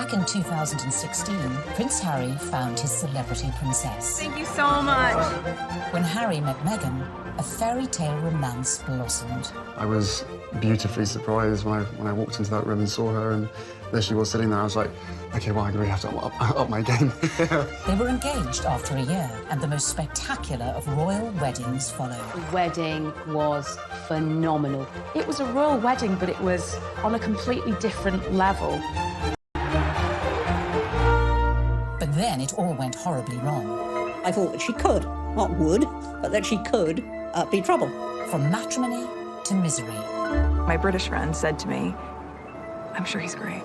Back in 2016, Prince Harry found his celebrity princess. Thank you so much. When Harry met Meghan, a fairy tale romance blossomed. I was beautifully surprised when I walked into that room and saw her, and there she was sitting there. I was like, okay, well, I really have to up my game. They were engaged after a year, and the most spectacular of royal weddings followed. The wedding was phenomenal. It was a royal wedding, but it was on a completely different level. But then it all went horribly wrong. I thought that she could, not would, but that she could be trouble. From matrimony to misery. My British friend said to me, I'm sure he's great,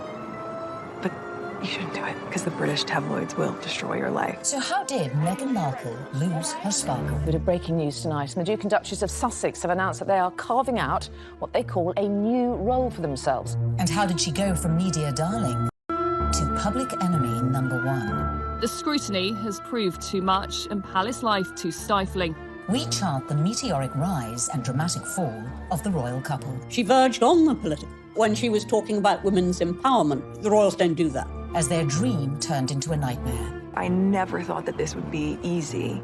but you shouldn't do it because the British tabloids will destroy your life. So how did Meghan Markle lose her sparkle? Bit of breaking news tonight. The Duke and Duchess of Sussex have announced that they are carving out what they call a new role for themselves. And how did she go from media darling to public enemy #1? The scrutiny has proved too much and palace life too stifling. We chart the meteoric rise and dramatic fall of the royal couple. She verged on the political when she was talking about women's empowerment. The royals don't do that. As their dream turned into a nightmare. I never thought that this would be easy,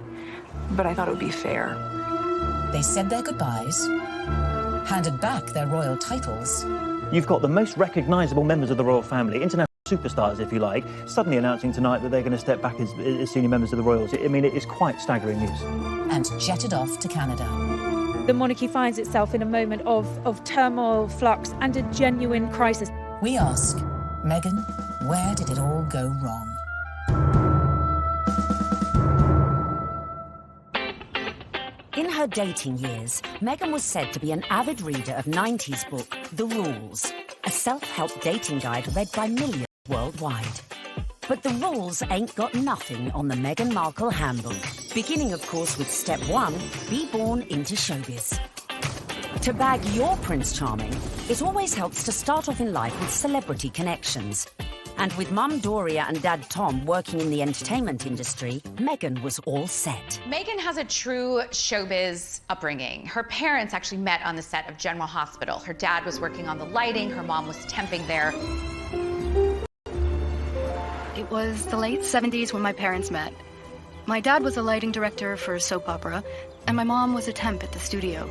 but I thought it would be fair. They said their goodbyes, handed back their royal titles. You've got the most recognisable members of the royal family, international superstars, if you like, suddenly announcing tonight that they're going to step back as senior members of the royals. I mean, it is quite staggering news. And jetted off to Canada. The monarchy finds itself in a moment of turmoil, flux, and a genuine crisis. We ask, Meghan, where did it all go wrong? In her dating years, Meghan was said to be an avid reader of 90s book, The Rules, a self-help dating guide read by millions worldwide. But the rules ain't got nothing on the Meghan Markle handbook. Beginning, of course, with step 1, be born into showbiz. To bag your Prince Charming, it always helps to start off in life with celebrity connections. And with Mum Doria and Dad Tom working in the entertainment industry, Meghan was all set. Meghan has a true showbiz upbringing. Her parents actually met on the set of General Hospital. Her dad was working on the lighting, her mom was temping there. It was the late 70s when my parents met. My dad was a lighting director for a soap opera, and my mom was a temp at the studio.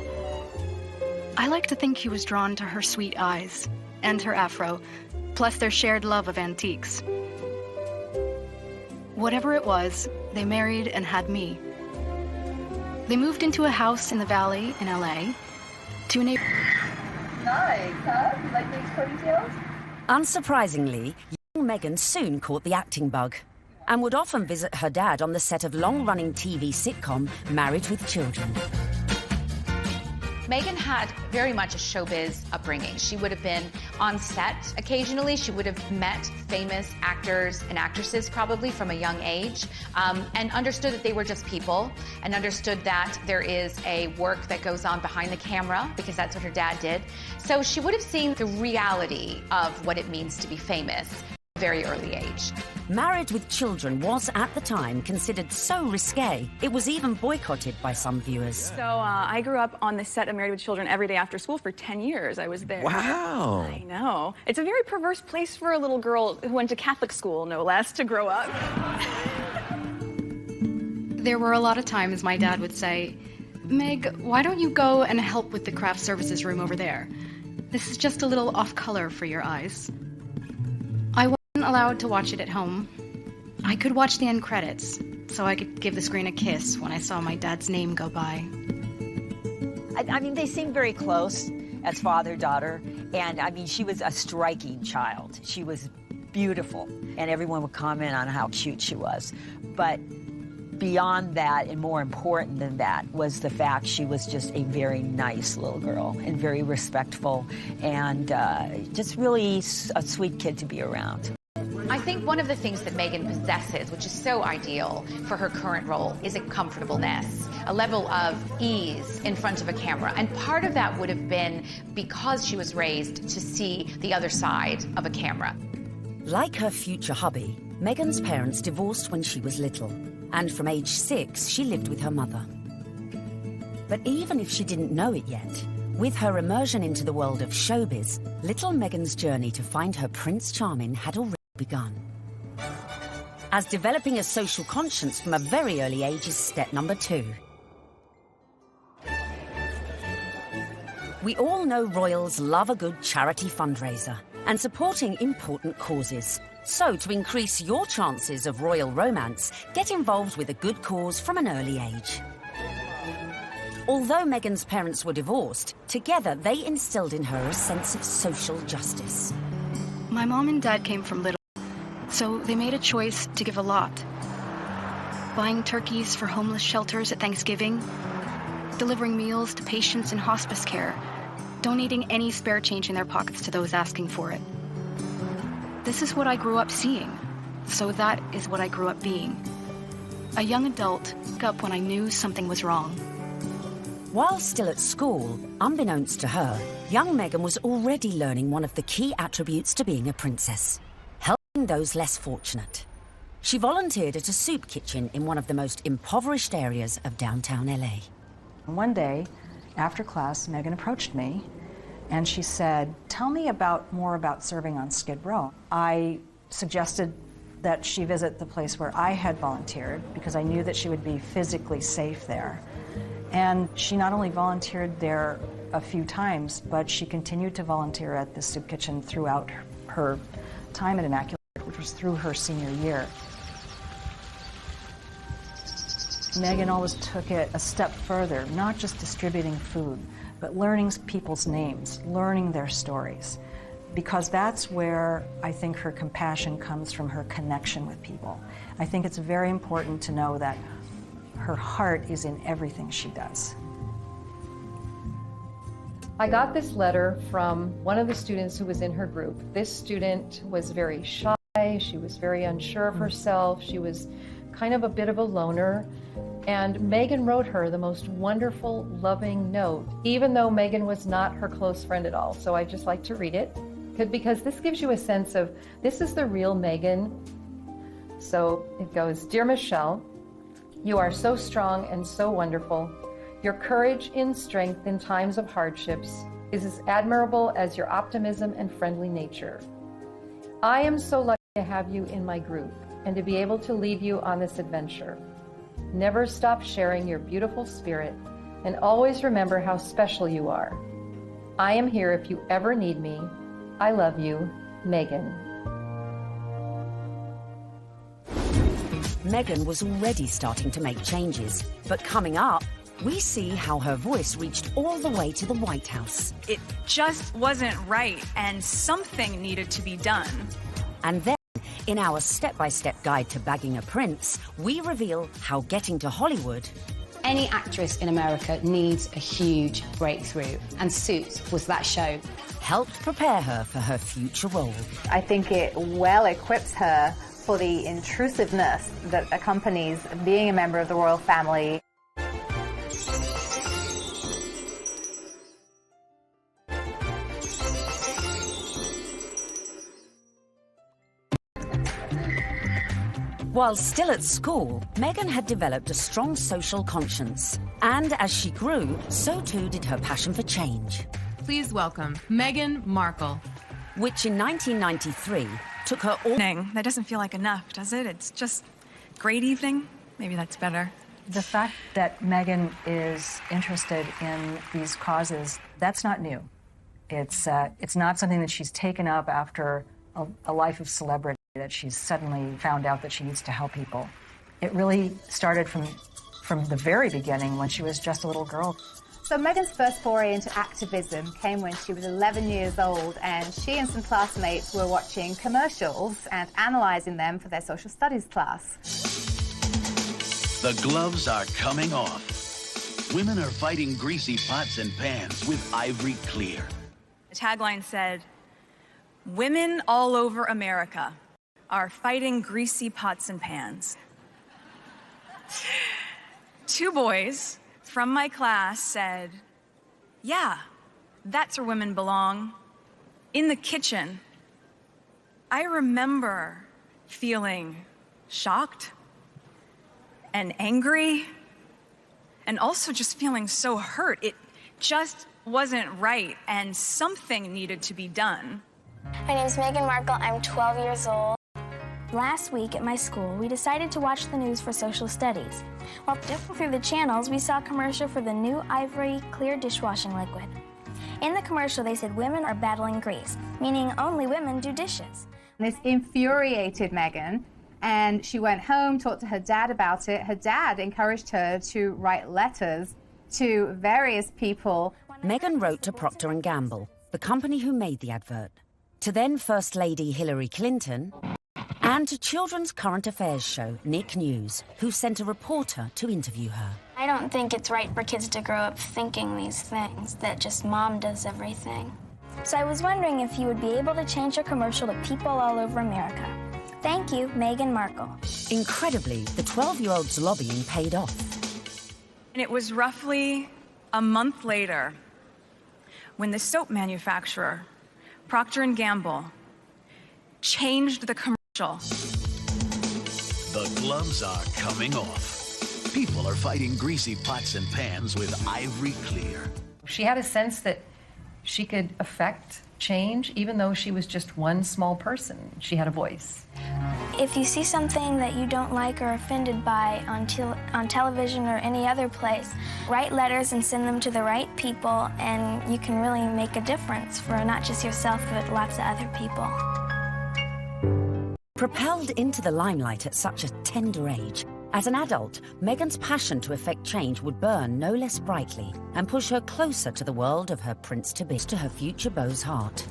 I like to think he was drawn to her sweet eyes and her afro, plus their shared love of antiques. Whatever it was, they married and had me. They moved into a house in the Valley in LA to a neighbor. Nice, huh? You like these ponytails? Unsurprisingly, young Meghan soon caught the acting bug and would often visit her dad on the set of long-running TV sitcom Married with Children. Meghan had very much a showbiz upbringing. She would have been on set occasionally. She would have met famous actors and actresses probably from a young age, and understood that they were just people, and understood that there is a work that goes on behind the camera, because that's what her dad did. So she would have seen the reality of what it means to be famous at a very early age. Married with Children was, at the time, considered so risque, it was even boycotted by some viewers. So I grew up on the set of Married with Children every day after school for 10 years. I was there. Wow. I know. It's a very perverse place for a little girl who went to Catholic school, no less, to grow up. There were a lot of times my dad would say, Meg, why don't you go and help with the craft services room over there? This is just a little off-color for your eyes. I wasn't allowed to watch it at home. I could watch the end credits, so I could give the screen a kiss when I saw my dad's name go by. I mean, they seem very close as father-daughter, and I mean, she was a striking child. She was beautiful, and everyone would comment on how cute she was. But beyond that, and more important than that, was the fact she was just a very nice little girl and very respectful, and just really a sweet kid to be around. I think one of the things that Meghan possesses, which is so ideal for her current role, is a comfortableness, a level of ease in front of a camera. And part of that would have been because she was raised to see the other side of a camera. Like her future hubby, Meghan's parents divorced when she was little, and from age 6, she lived with her mother. But even if she didn't know it yet, with her immersion into the world of showbiz, little Meghan's journey to find her Prince Charming had already begun. As developing a social conscience from a very early age is step number 2. We all know royals love a good charity fundraiser and supporting important causes. So, to increase your chances of royal romance, get involved with a good cause from an early age. Although Meghan's parents were divorced, together they instilled in her a sense of social justice. My mom and dad came from Little, so they made a choice to give a lot. Buying turkeys for homeless shelters at Thanksgiving, delivering meals to patients in hospice care, donating any spare change in their pockets to those asking for it. This is what I grew up seeing, so that is what I grew up being. A young adult woke up when I knew something was wrong. While still at school, unbeknownst to her, young Meghan was already learning one of the key attributes to being a princess: helping those less fortunate. She volunteered at a soup kitchen in one of the most impoverished areas of downtown LA. One day, after class, Meghan approached me and she said, "Tell me more about serving on Skid Row." I suggested that she visit the place where I had volunteered because I knew that she would be physically safe there. And she not only volunteered there a few times, but she continued to volunteer at the soup kitchen throughout her time at Immaculate, which was through her senior year. Meghan always took it a step further, not just distributing food, but learning people's names, learning their stories, because that's where I think her compassion comes from, her connection with people. I think it's very important to know that her heart is in everything she does. I got this letter from one of the students who was in her group. This student was very shy, she was very unsure of herself, she was kind of a bit of a loner. And Meghan wrote her the most wonderful, loving note, even though Meghan was not her close friend at all. So I just like to read it, because this gives you a sense of, this is the real Meghan. So it goes, "Dear Michelle, you are so strong and so wonderful. Your courage in strength in times of hardships is as admirable as your optimism and friendly nature. I am so lucky to have you in my group and to be able to lead you on this adventure. Never stop sharing your beautiful spirit and always remember how special you are. I am here if you ever need me. I love you, Meghan." Meghan was already starting to make changes, but coming up, we see how her voice reached all the way to the White House. It just wasn't right, and something needed to be done. And then, in our step-by-step guide to bagging a prince, we reveal how getting to Hollywood... Any actress in America needs a huge breakthrough, and Suits was that show. ...helped prepare her for her future role. I think it well equips her for the intrusiveness that accompanies being a member of the royal family. While still at school, Meghan had developed a strong social conscience. And as she grew, so too did her passion for change. Please welcome Meghan Markle. Which in 1993 took her all... That doesn't feel like enough, does it? It's just great evening. Maybe that's better. The fact that Meghan is interested in these causes, that's not new. It's not something that she's taken up after a life of celebrity, that she's suddenly found out that she needs to help people. It really started from the very beginning, when she was just a little girl. So Meghan's first foray into activism came when she was 11 years old, and she and some classmates were watching commercials and analysing them for their social studies class. The gloves are coming off. Women are fighting greasy pots and pans with Ivory Clear. The tagline said, "Women all over America are fighting greasy pots and pans." 2 boys from my class said, "Yeah, that's where women belong, in the kitchen." I remember feeling shocked and angry, and also just feeling so hurt. It just wasn't right, and something needed to be done. My name's Meghan Markle. I'm 12 years old. Last week at my school, we decided to watch the news for social studies. While flipping through the channels, we saw a commercial for the new Ivory Clear dishwashing liquid. In the commercial, they said women are battling grease, meaning only women do dishes. This infuriated Megan, and she went home, talked to her dad about it. Her dad encouraged her to write letters to various people. Megan wrote to Procter & Gamble, the company who made the advert, to then First Lady Hillary Clinton, and to children's current affairs show Nick News, who sent a reporter to interview her. I don't think it's right for kids to grow up thinking these things, that just mom does everything. So I was wondering if you would be able to change your commercial to people all over America. Thank you, Meghan Markle. Incredibly, the 12-year-old's lobbying paid off. And it was roughly a month later when the soap manufacturer, Procter & Gamble, changed the commercial. The gloves are coming off. People are fighting greasy pots and pans with Ivory Clear. She had a sense that she could affect change, even though she was just one small person. She had a voice. If you see something that you don't like or are offended by on television or any other place, write letters and send them to the right people, and you can really make a difference for not just yourself, but lots of other people. Propelled into the limelight at such a tender age, as an adult, Meghan's passion to effect change would burn no less brightly and push her closer to the world of her prince-to-be, to her future beau's heart.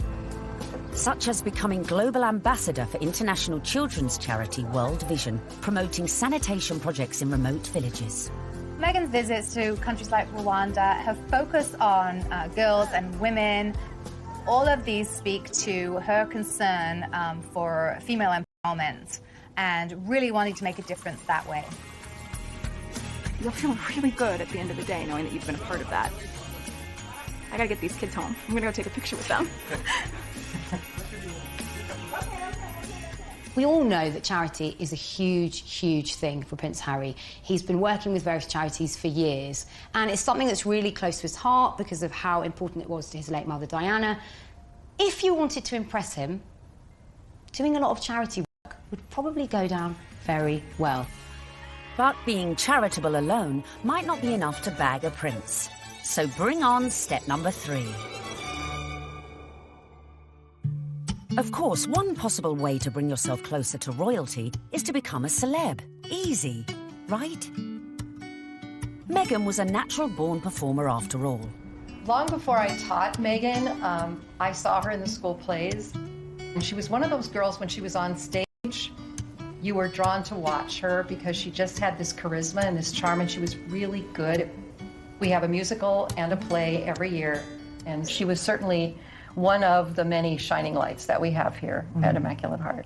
Such as becoming global ambassador for international children's charity World Vision, promoting sanitation projects in remote villages. Meghan's visits to countries like Rwanda have focused on girls and women. All of these speak to her concern for female empowerment and really wanting to make a difference that way. You'll feel really good at the end of the day knowing that you've been a part of that. I gotta get these kids home. I'm gonna go take a picture with them. We all know that charity is a huge, huge thing for Prince Harry. He's been working with various charities for years, and it's something that's really close to his heart because of how important it was to his late mother, Diana. If you wanted to impress him, doing a lot of charity work would probably go down very well. But being charitable alone might not be enough to bag a prince. So bring on step number 3. Of course, one possible way to bring yourself closer to royalty is to become a celeb. Easy, right? Meghan was a natural-born performer after all. Long before I taught Meghan, I saw her in the school plays. And she was one of those girls, when she was on stage, you were drawn to watch her because she just had this charisma and this charm, and she was really good. We have a musical and a play every year, and she was certainly one of the many shining lights that we have here at Immaculate Heart.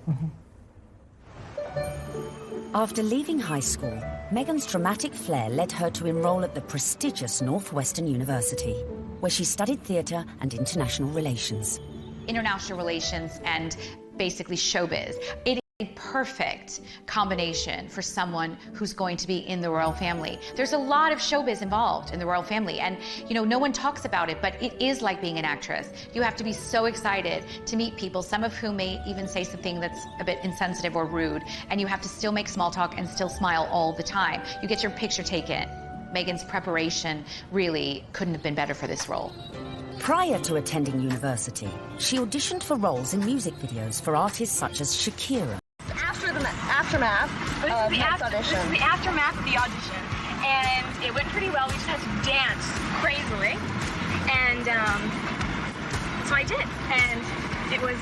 After leaving high school, Meghan's dramatic flair led her to enroll at the prestigious Northwestern University, where she studied theatre and international relations. International relations and basically showbiz. It is a perfect combination for someone who's going to be in the royal family. There's a lot of showbiz involved in the royal family, and you know, no one talks about it, but it is like being an actress. You have to be so excited to meet people, some of whom may even say something that's a bit insensitive or rude, and you have to still make small talk and still smile all the time. You get your picture taken. Meghan's preparation really couldn't have been better for this role. Prior to attending university, she auditioned for roles in music videos for artists such as Shakira. After the aftermath of the audition. This is the aftermath of the audition, and it went pretty well. We just had to dance crazily, and so I did, and it was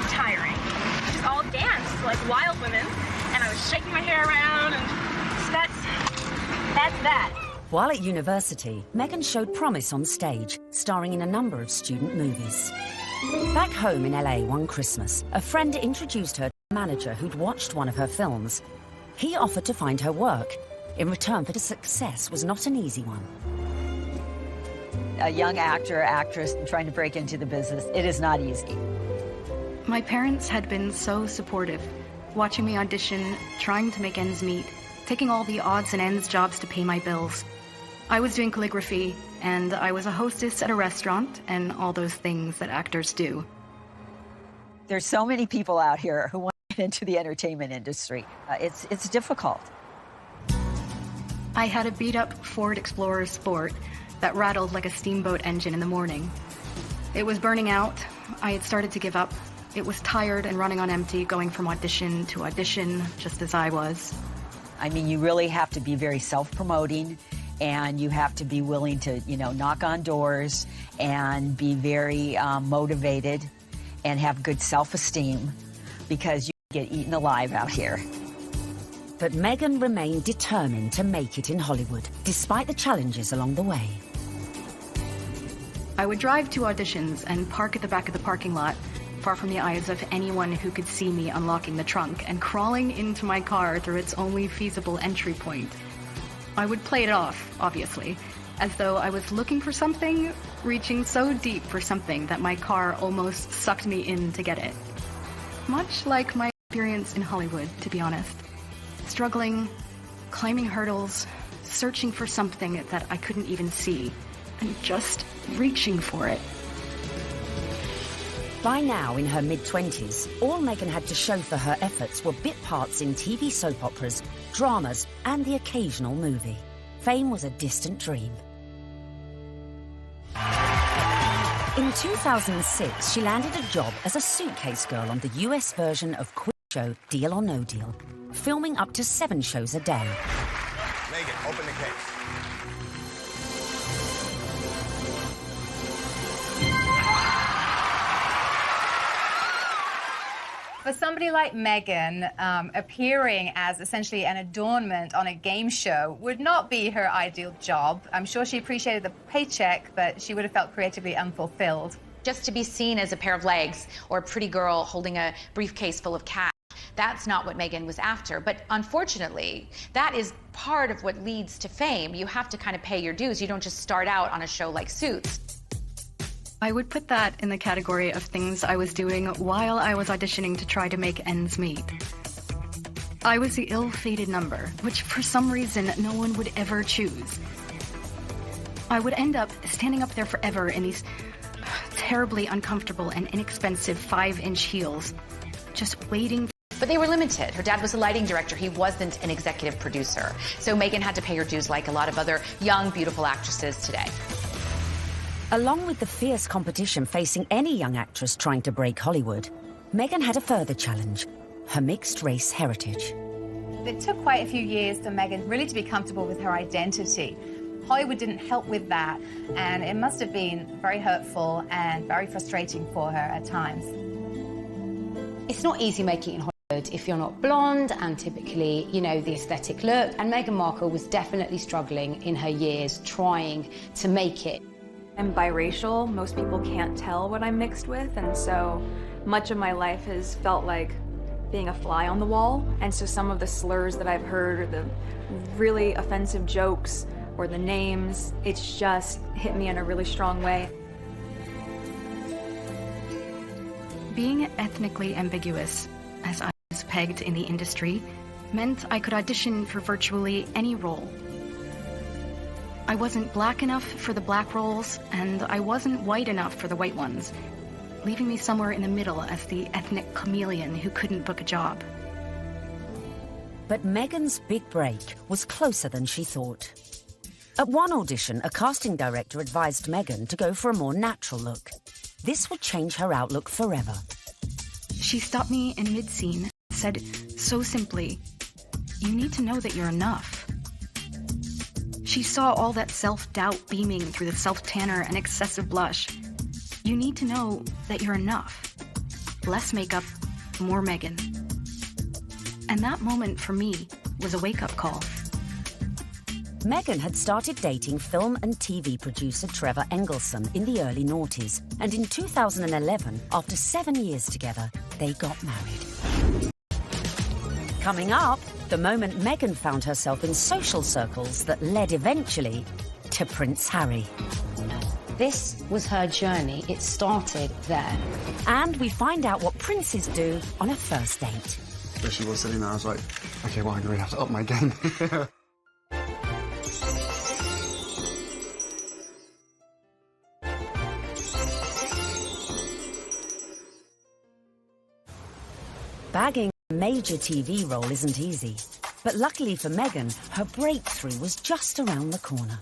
tiring. We just all danced like wild women, and I was shaking my hair around, and so that's that. While at university, Meghan showed promise on stage, starring in a number of student movies. Back home in LA one Christmas, a friend introduced her to a manager who'd watched one of her films. He offered to find her work. In return for the success was not an easy one. A young actor, actress trying to break into the business, it is not easy. My parents had been so supportive, watching me audition, trying to make ends meet, taking all the odds and ends jobs to pay my bills. I was doing calligraphy, and I was a hostess at a restaurant, and all those things that actors do. There's so many people out here who want get into the entertainment industry. It's difficult. I had a beat-up Ford Explorer Sport that rattled like a steamboat engine in the morning. It was burning out. I had started to give up. It was tired and running on empty, going from audition to audition, just as I was. I mean, you really have to be very self-promoting, and you have to be willing to, knock on doors and be very motivated and have good self-esteem, because you get eaten alive out here. But Megan remained determined to make it in Hollywood, despite the challenges along the way. I would drive to auditions and park at the back of the parking lot, far from the eyes of anyone who could see me unlocking the trunk and crawling into my car through its only feasible entry point. I would play it off, obviously, as though I was looking for something, reaching so deep for something that my car almost sucked me in to get it. Much like my experience in Hollywood, to be honest. Struggling, climbing hurdles, searching for something that I couldn't even see, and just reaching for it. By now, in her mid-20s, all Megan had to show for her efforts were bit parts in TV soap operas, dramas, and the occasional movie. Fame was a distant dream. In 2006, she landed a job as a suitcase girl on the US version of quiz show Deal or No Deal, filming up to 7 shows a day. Megan, open the case. For somebody like Megan, appearing as essentially an adornment on a game show would not be her ideal job. I'm sure she appreciated the paycheck, but she would have felt creatively unfulfilled. Just to be seen as a pair of legs or a pretty girl holding a briefcase full of cash, that's not what Megan was after. But unfortunately, that is part of what leads to fame. You have to kind of pay your dues. You don't just start out on a show like Suits. I would put that in the category of things I was doing while I was auditioning to try to make ends meet. I was the ill-fated number, which for some reason no one would ever choose. I would end up standing up there forever in these terribly uncomfortable and inexpensive 5-inch heels, just waiting. But they were limited. Her dad was a lighting director. He wasn't an executive producer. So Megan had to pay her dues like a lot of other young, beautiful actresses today. Along with the fierce competition facing any young actress trying to break Hollywood, Megan had a further challenge: her mixed-race heritage. It took quite a few years for Megan really to be comfortable with her identity. Hollywood didn't help with that, and it must have been very hurtful and very frustrating for her at times. It's not easy making it in Hollywood if you're not blonde and typically, the aesthetic look. And Meghan Markle was definitely struggling in her years trying to make it. I'm biracial. Most people can't tell what I'm mixed with, and so much of my life has felt like being a fly on the wall. And so some of the slurs that I've heard, or the really offensive jokes, or the names, it's just hit me in a really strong way. Being ethnically ambiguous, as I was pegged in the industry, meant I could audition for virtually any role. I wasn't black enough for the black roles, and I wasn't white enough for the white ones, leaving me somewhere in the middle as the ethnic chameleon who couldn't book a job. But Megan's big break was closer than she thought. At one audition, a casting director advised Megan to go for a more natural look. This would change her outlook forever. She stopped me in mid-scene and said so simply, "You need to know that you're enough." She saw all that self-doubt beaming through the self-tanner and excessive blush. You need to know that you're enough. Less makeup, more Megan. And that moment for me was a wake-up call. Megan had started dating film and TV producer Trevor Engelson in the early noughties, and in 2011, after 7 years together, they got married. Coming up, the moment Megan found herself in social circles that led eventually to Prince Harry. This was her journey. It started there. And we find out what princes do on a first date. There she was sitting there, I was like, okay, well, I'm going to have to up my game. Bagging A major TV role isn't easy. But luckily for Meghan, her breakthrough was just around the corner.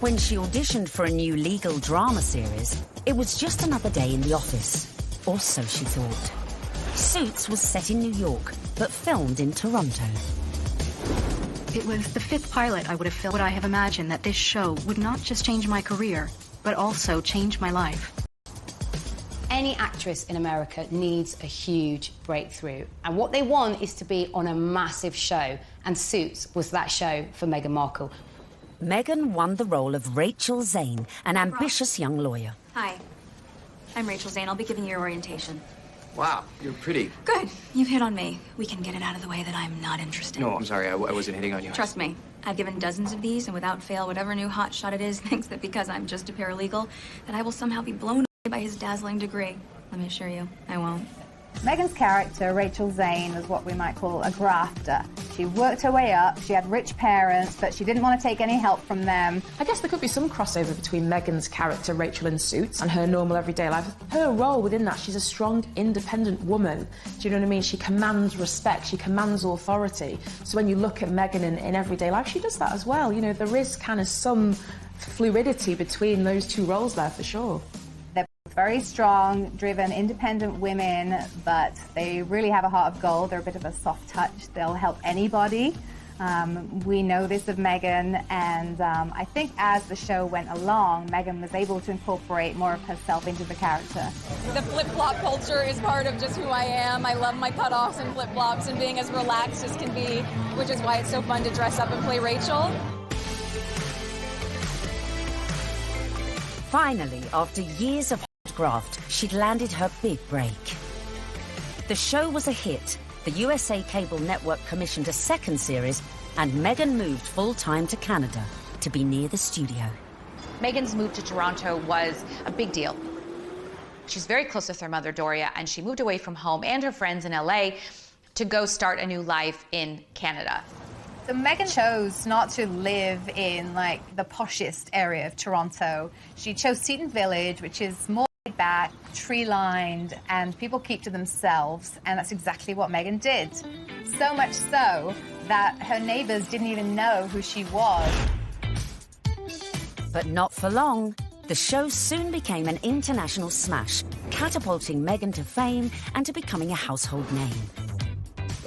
When she auditioned for a new legal drama series, it was just another day in the office. Or so she thought. Suits was set in New York, but filmed in Toronto. It was the 5th pilot I would have filmed. Would I have imagined that this show would not just change my career, but also change my life? Any actress in America needs a huge breakthrough. And what they want is to be on a massive show. And Suits was that show for Meghan Markle. Meghan won the role of Rachel Zane, an ambitious young lawyer. Hi, I'm Rachel Zane. I'll be giving you your orientation. Wow, you're pretty. Good. You've hit on me. We can get it out of the way that I'm not interested. No, I'm sorry. I wasn't hitting on you. Trust me. I've given dozens of these, and without fail, whatever new hotshot it is thinks that because I'm just a paralegal, that I will somehow be blown away by his dazzling degree. Let me assure you, I won't. Meghan's character, Rachel Zane, was what we might call a grafter. She worked her way up, she had rich parents, but she didn't want to take any help from them. I guess there could be some crossover between Meghan's character, Rachel in Suits, and her normal everyday life. Her role within that, she's a strong, independent woman. Do you know what I mean? She commands respect, she commands authority. So when you look at Meghan in everyday life, she does that as well. You know, there is kind of some fluidity between those two roles there, for sure. Very strong, driven, independent women, but they really have a heart of gold. They're a bit of a soft touch. They'll help anybody. We know this of Meghan, and I think as the show went along, Meghan was able to incorporate more of herself into the character. The flip-flop culture is part of just who I am. I love my cutoffs and flip-flops and being as relaxed as can be, which is why it's so fun to dress up and play Rachel. Finally, after years of graft, she'd landed her big break. The show was a hit. The USA Cable Network commissioned a second series, and Meghan moved full-time to Canada to be near the studio. Meghan's move to Toronto was a big deal. She's very close with her mother, Doria, and she moved away from home and her friends in LA to go start a new life in Canada. So Meghan chose not to live in, like, the poshest area of Toronto. She chose Seton Village, which is more back, tree-lined, and people keep to themselves, and that's exactly what Meghan did. So much so that her neighbors didn't even know who she was. But not for long. The show soon became an international smash, catapulting Meghan to fame and to becoming a household name.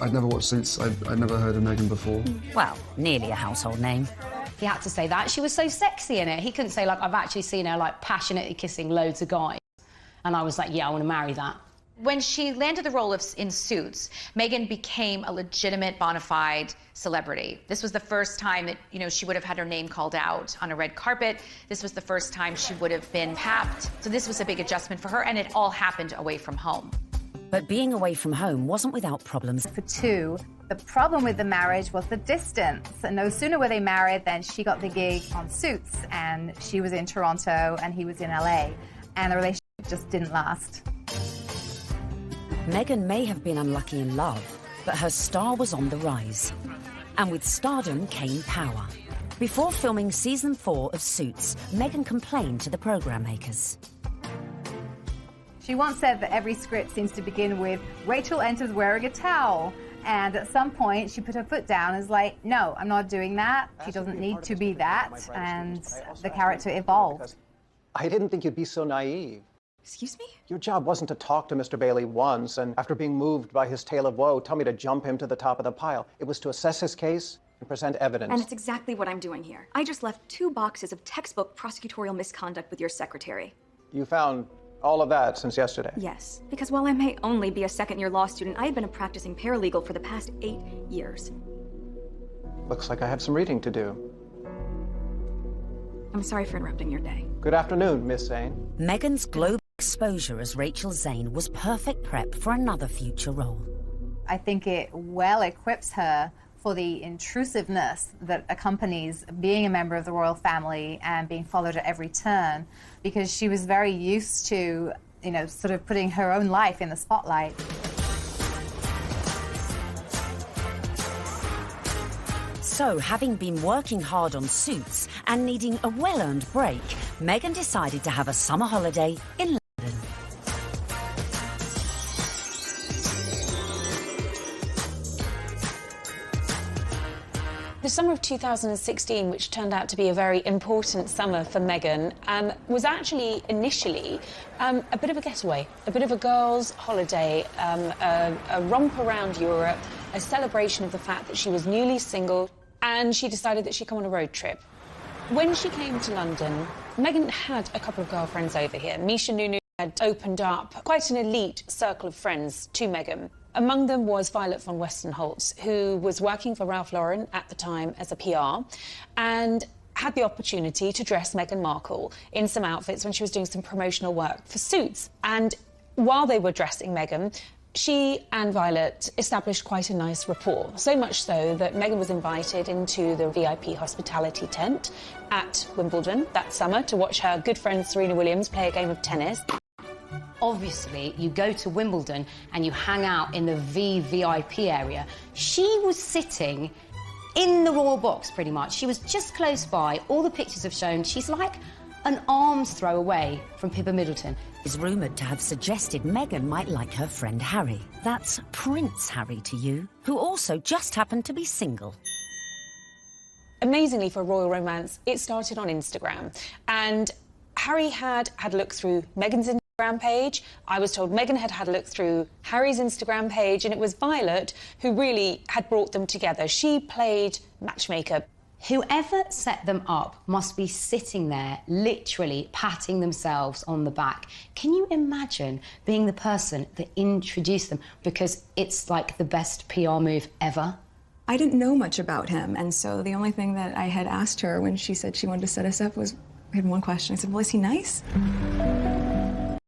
I'd never watched Suits. I'd never heard of Meghan before. Well, nearly a household name. He had to say that. She was so sexy in it. He couldn't say, like, I've actually seen her, like, passionately kissing loads of guys. And I was like, yeah, I want to marry that. When she landed the role in Suits, Meghan became a legitimate, bona fide celebrity. This was the first time that, you know, she would have had her name called out on a red carpet. This was the first time she would have been papped. So this was a big adjustment for her, and it all happened away from home. But being away from home wasn't without problems. For two, the problem with the marriage was the distance. And no sooner were they married than she got the gig on Suits, and she was in Toronto and he was in LA. And the relationship just didn't last. Meghan may have been unlucky in love, but her star was on the rise. And with stardom came power. Before filming season 4 of Suits, Meghan complained to the program makers. She once said that every script seems to begin with, Rachel enters wearing a towel. And at some point, she put her foot down and was like, no, I'm not doing that. She doesn't need to be that. And the character evolved. I didn't think you'd be so naive. Excuse me? Your job wasn't to talk to Mr. Bailey once, and after being moved by his tale of woe, tell me to jump him to the top of the pile. It was to assess his case and present evidence. And it's exactly what I'm doing here. I just left 2 boxes of textbook prosecutorial misconduct with your secretary. You found all of that since yesterday? Yes, because while I may only be a second-year law student, I had been a practicing paralegal for the past 8 years. Looks like I have some reading to do. I'm sorry for interrupting your day. Good afternoon, Miss Zane. Meghan's global exposure as Rachel Zane was perfect prep for another future role. I think it well equips her for the intrusiveness that accompanies being a member of the royal family and being followed at every turn, because she was very used to, you know, sort of putting her own life in the spotlight. So, having been working hard on Suits and needing a well-earned break, Meghan decided to have a summer holiday in The summer of 2016, which turned out to be a very important summer for Meghan, was actually initially a bit of a getaway, a bit of a girls' holiday, a romp around Europe, a celebration of the fact that she was newly single, and she decided that she'd come on a road trip. When she came to London, Meghan had a couple of girlfriends over here. Misha Nunu had opened up quite an elite circle of friends to Meghan. Among them was Violet von Westenholz, who was working for Ralph Lauren at the time as a PR, and had the opportunity to dress Meghan Markle in some outfits when she was doing some promotional work for Suits. And while they were dressing Meghan, she and Violet established quite a nice rapport, so much so that Meghan was invited into the VIP hospitality tent at Wimbledon that summer to watch her good friend Serena Williams play a game of tennis. Obviously, you go to Wimbledon and you hang out in the VIP area. She was sitting in the royal box, pretty much. She was just close by. All the pictures have shown she's like an arm's throw away from Pippa Middleton. Is rumoured to have suggested Meghan might like her friend Harry. That's Prince Harry to you, who also just happened to be single. Amazingly, for a royal romance, it started on Instagram. And Harry had a look through Meghan's Instagram page. I was told Meghan had a look through Harry's Instagram page, and it was Violet who really had brought them together. She played matchmaker. Whoever set them up must be sitting there, literally patting themselves on the back. Can you imagine being the person that introduced them? Because it's like the best PR move ever. I didn't know much about him, and so the only thing that I had asked her when she said she wanted to set us up was, I had one question. I said, well, is he nice?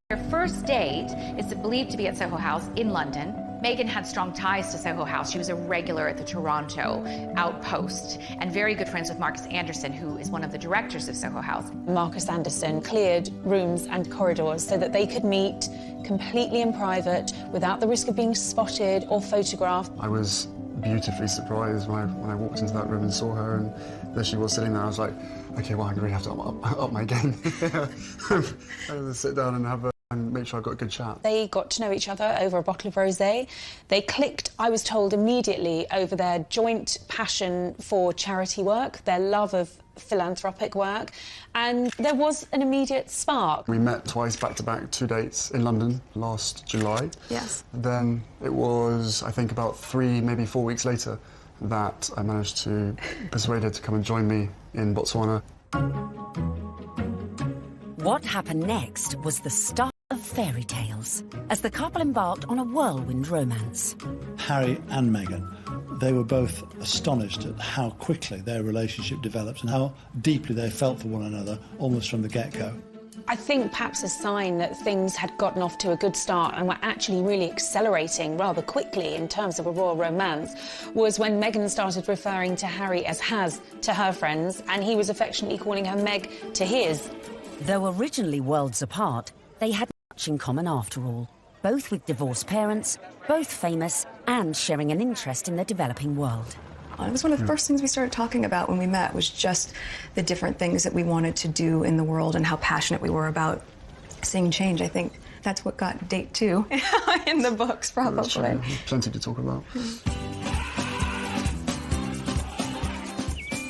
Their first date is believed to be at Soho House in London. Meghan had strong ties to Soho House. She was a regular at the Toronto outpost and very good friends with Marcus Anderson, who is one of the directors of Soho House. Marcus Anderson cleared rooms and corridors so that they could meet completely in private without the risk of being spotted or photographed. I was beautifully surprised when I walked into that room and saw her, and there she was sitting there. I was like, okay, well, I'm going to have to up my game. I had to sit down and make sure I got a good chat. They got to know each other over a bottle of rosé. They clicked, I was told, immediately over their joint passion for charity work, their love of philanthropic work, and there was an immediate spark. We met twice back-to-back, 2 dates in London last July. Yes. Then it was, I think, about 3, maybe 4 weeks later that I managed to persuade her to come and join me in Botswana. What happened next was the start of fairy tales, as the couple embarked on a whirlwind romance. Harry and Meghan, they were both astonished at how quickly their relationship developed and how deeply they felt for one another, almost from the get-go. I think perhaps a sign that things had gotten off to a good start and were actually really accelerating rather quickly in terms of a royal romance was when Meghan started referring to Harry as Haz to her friends, and he was affectionately calling her Meg to his. Though originally worlds apart, they had much in common after all, both with divorced parents, both famous, and sharing an interest in the developing world. It was one of the first things we started talking about when we met, was just the different things that we wanted to do in the world and how passionate we were about seeing change. I think that's what got date 2 in the books, probably. Plenty to talk about.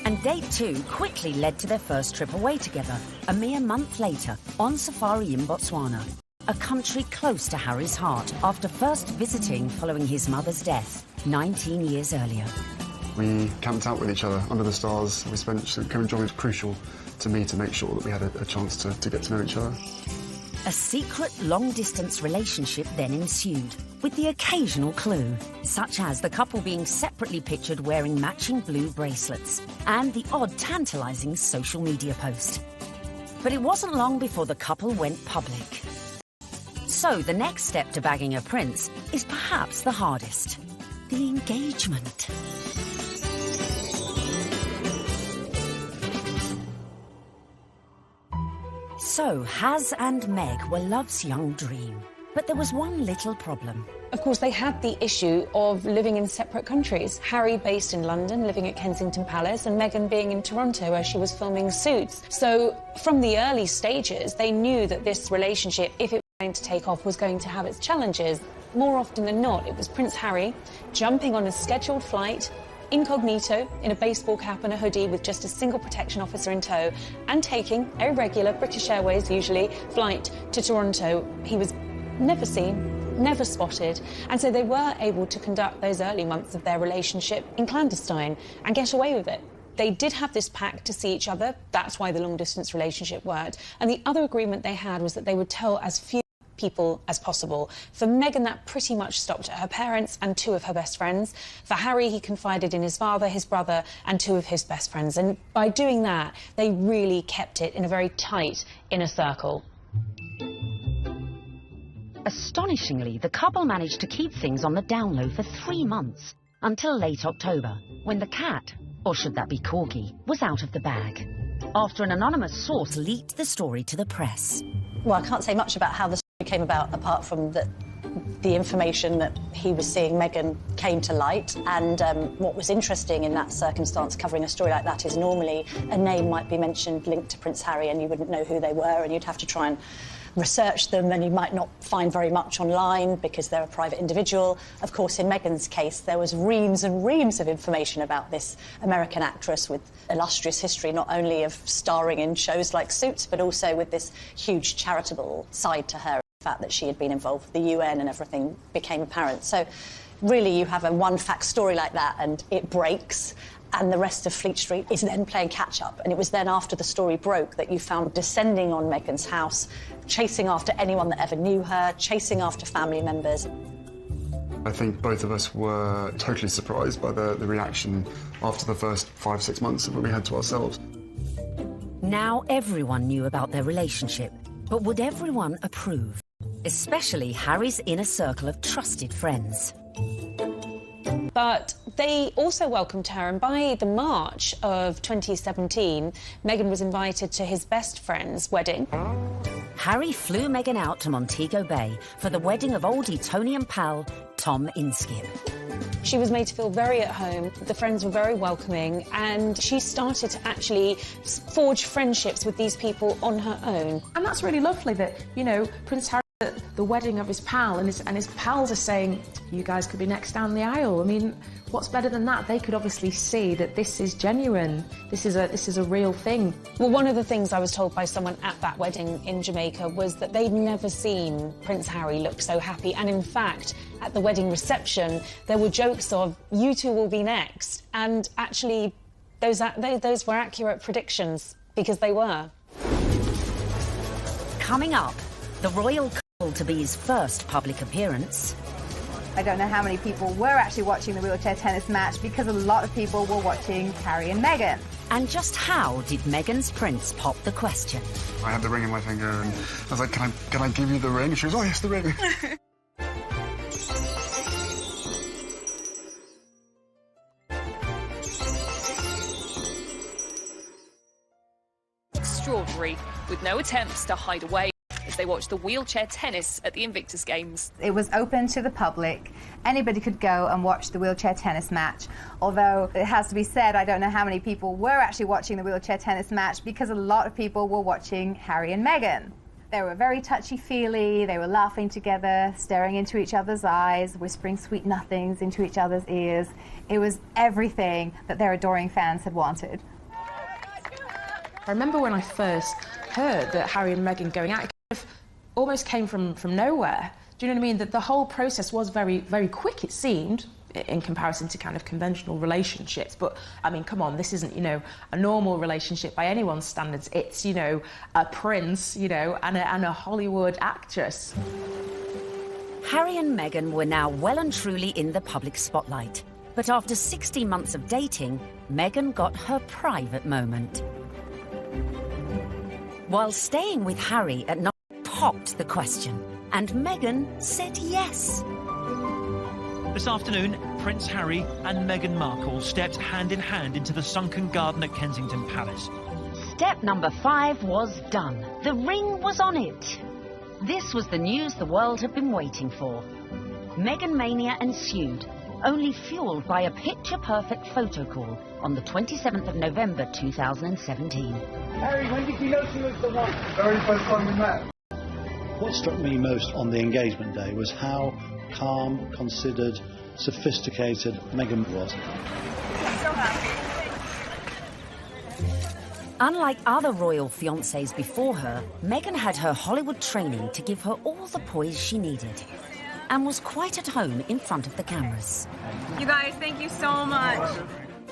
And date 2 quickly led to their first trip away together, a mere month later, on safari in Botswana, a country close to Harry's heart after first visiting following his mother's death 19 years earlier. We camped out with each other under the stars. We spent, coming joining was crucial to me to make sure that we had a chance to get to know each other. A secret long-distance relationship then ensued, with the occasional clue, such as the couple being separately pictured wearing matching blue bracelets, and the odd tantalising social media post. But it wasn't long before the couple went public. So the next step to bagging a prince is perhaps the hardest: the engagement. So, Haz and Meg were love's young dream. But there was one little problem. Of course, they had the issue of living in separate countries. Harry based in London, living at Kensington Palace, and Meghan being in Toronto, where she was filming Suits. So, from the early stages, they knew that this relationship, if it was going to take off, was going to have its challenges. More often than not, it was Prince Harry jumping on a scheduled flight incognito in a baseball cap and a hoodie with just a single protection officer in tow and taking a regular British Airways, usually, flight to Toronto. He was never seen, never spotted, and so they were able to conduct those early months of their relationship in clandestine and get away with it. They did have this pact to see each other. That's why the long-distance relationship worked. And the other agreement they had was that they would tell as few people as possible. For Meghan, that pretty much stopped at her parents and 2 of her best friends. For Harry, he confided in his father, his brother, and 2 of his best friends. And by doing that, they really kept it in a very tight inner circle. Astonishingly, the couple managed to keep things on the down low for 3 months, until late October, when the cat, or should that be Corgi, was out of the bag, after an anonymous source leaked the story to the press. Well, I can't say much about how the story came about, apart from the information that he was seeing Meghan came to light. And what was interesting in that circumstance, covering a story like that, is normally a name might be mentioned linked to Prince Harry and you wouldn't know who they were, and you'd have to try and research them, and you might not find very much online because they're a private individual. Of course, in Meghan's case, there was reams and reams of information about this American actress with illustrious history, not only of starring in shows like Suits, but also with this huge charitable side to her. The fact that she had been involved with the UN and everything became apparent. So really, you have a one-fact story like that and it breaks, and the rest of Fleet Street is then playing catch-up. And it was then after the story broke that you found descending on Meghan's house, chasing after anyone that ever knew her, chasing after family members. I think both of us were totally surprised by the reaction after the first 5-6 months that we had to ourselves. Now everyone knew about their relationship, but would everyone approve? Especially Harry's inner circle of trusted friends. But they also welcomed her, and by the March of 2017, Meghan was invited to his best friend's wedding. Harry flew Meghan out to Montego Bay for the wedding of old Etonian pal Tom Inskip. She was made to feel very at home, the friends were very welcoming, and she started to actually forge friendships with these people on her own. And that's really lovely that, you know, Prince Harry at the wedding of his pal, and his pals are saying, you guys could be next down the aisle. I mean, what's better than that? They could obviously see that this is genuine. This is a real thing. Well, one of the things I was told by someone at that wedding in Jamaica was that they'd never seen Prince Harry look so happy. And in fact, at the wedding reception, there were jokes of, you two will be next. And actually, those were accurate predictions, because they were. Coming up, the royal couple to be his first public appearance. I don't know how many people were actually watching the wheelchair tennis match, because a lot of people were watching Harry and Meghan. And just how did Meghan's prince pop the question? I had the ring in my finger and I was like, can I give you the ring? She was, oh yes, the ring. Extraordinary, with no attempts to hide away as they watched the wheelchair tennis at the Invictus Games. It was open to the public. Anybody could go and watch the wheelchair tennis match. Although it has to be said, I don't know how many people were actually watching the wheelchair tennis match, because a lot of people were watching Harry and Meghan. They were very touchy-feely, they were laughing together, staring into each other's eyes, whispering sweet nothings into each other's ears. It was everything that their adoring fans had wanted. I remember when I first heard that Harry and Meghan going out, it kind of almost came from nowhere. Do you know what I mean? That the whole process was very, very quick, it seemed, in comparison to kind of conventional relationships. But, I mean, come on, this isn't, you know, a normal relationship by anyone's standards. It's, you know, a prince, you know, and a Hollywood actress. Harry and Meghan were now well and truly in the public spotlight. But after 16 months of dating, Meghan got her private moment. While staying with Harry at night, popped the question, and Meghan said yes. This afternoon, Prince Harry and Meghan Markle stepped hand in hand into the sunken garden at Kensington Palace. Step number 5 was done. The ring was on it. This was the news the world had been waiting for. Meghan mania ensued, only fueled by a picture-perfect photo call on the 27th of November 2017. Harry, when did you know she was the one? Very first time we met. What struck me most on the engagement day was how calm, considered, sophisticated Meghan was. So happy. Unlike other royal fiancés before her, Meghan had her Hollywood training to give her all the poise she needed and was quite at home in front of the cameras. You guys, thank you so much.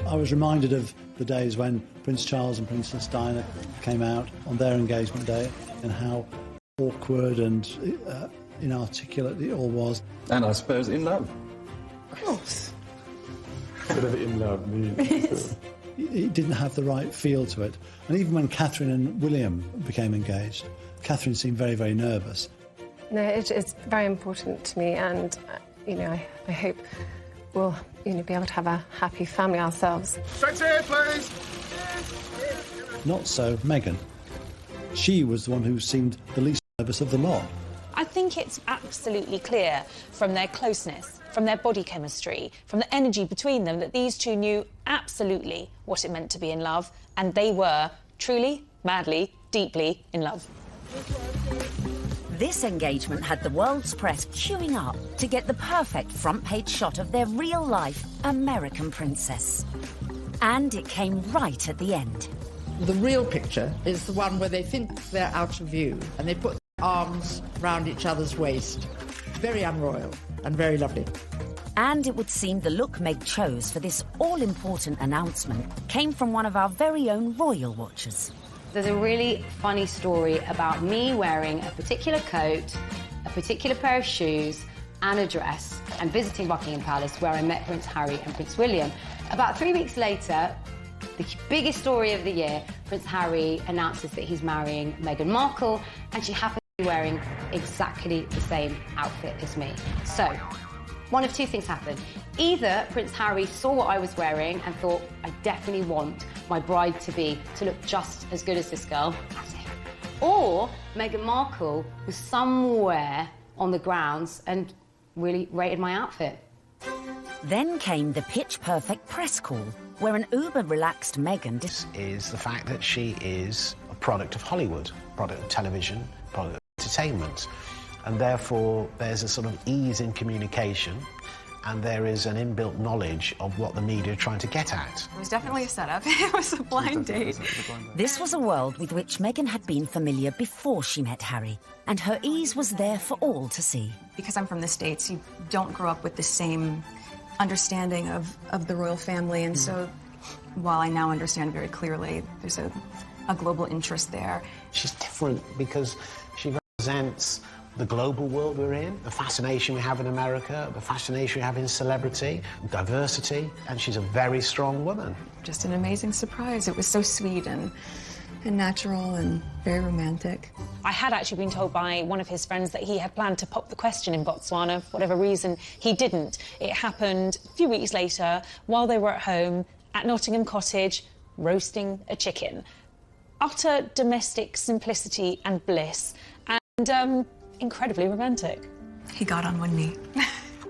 I was reminded of the days when Prince Charles and Princess Diana came out on their engagement day and how awkward and inarticulate it all was. And I suppose in love. Of course. Whatever in love means. It didn't have the right feel to it. And even when Catherine and William became engaged, Catherine seemed very, very nervous. No, it's very important to me, and, I hope we'll, be able to have a happy family ourselves. Straight here, please! Not so Meghan. She was the one who seemed the least nervous of the lot. I think it's absolutely clear from their closeness, from their body chemistry, from the energy between them, that these two knew absolutely what it meant to be in love, and they were truly, madly, deeply in love. This engagement had the world's press queuing up to get the perfect front-page shot of their real-life American princess. And it came right at the end. The real picture is the one where they think they're out of view and they put their arms round each other's waist. Very unroyal and very lovely. And it would seem the look Meg chose for this all-important announcement came from one of our very own royal watchers. There's a really funny story about me wearing a particular coat, a particular pair of shoes and a dress and visiting Buckingham Palace, where I met Prince Harry and Prince William. About 3 weeks later, the biggest story of the year, Prince Harry announces that he's marrying Meghan Markle, and she happens to be wearing exactly the same outfit as me. So, one of two things happened. Either Prince Harry saw what I was wearing and thought, I definitely want my bride-to-be to look just as good as this girl, or Meghan Markle was somewhere on the grounds and really rated my outfit. Then came the pitch-perfect press call, where an uber-relaxed Meghan... is the fact that she is a product of Hollywood, product of television, product of entertainment. And therefore, there's a sort of ease in communication, and there is an inbuilt knowledge of what the media are trying to get at. It was definitely a setup. It was a blind date. This was a world with which Meghan had been familiar before she met Harry, and her ease was there for all to see. Because I'm from the States, you don't grow up with the same understanding of the royal family, and so while I now understand very clearly, there's a global interest there. She's different because she represents the global world we're in, the fascination we have in America, the fascination we have in celebrity, diversity, and she's a very strong woman. Just an amazing surprise. It was so sweet and natural and very romantic. I had actually been told by one of his friends that he had planned to pop the question in Botswana. For whatever reason, he didn't. It happened a few weeks later while they were at home at Nottingham Cottage roasting a chicken. Utter domestic simplicity and bliss, and incredibly romantic. He got on one knee.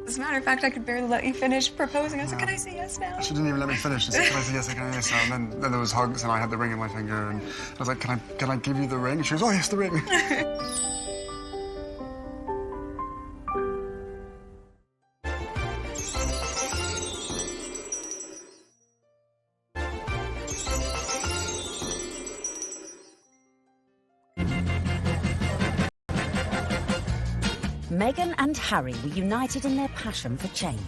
As a matter of fact, I could barely let you finish proposing. I said, can I say yes now? She didn't even let me finish. She said, can I say yes, can I say yes now? And then there was hugs, and I had the ring in my finger, and I was like, can I give you the ring? She was, oh, yes, the ring. Meghan and Harry were united in their passion for change.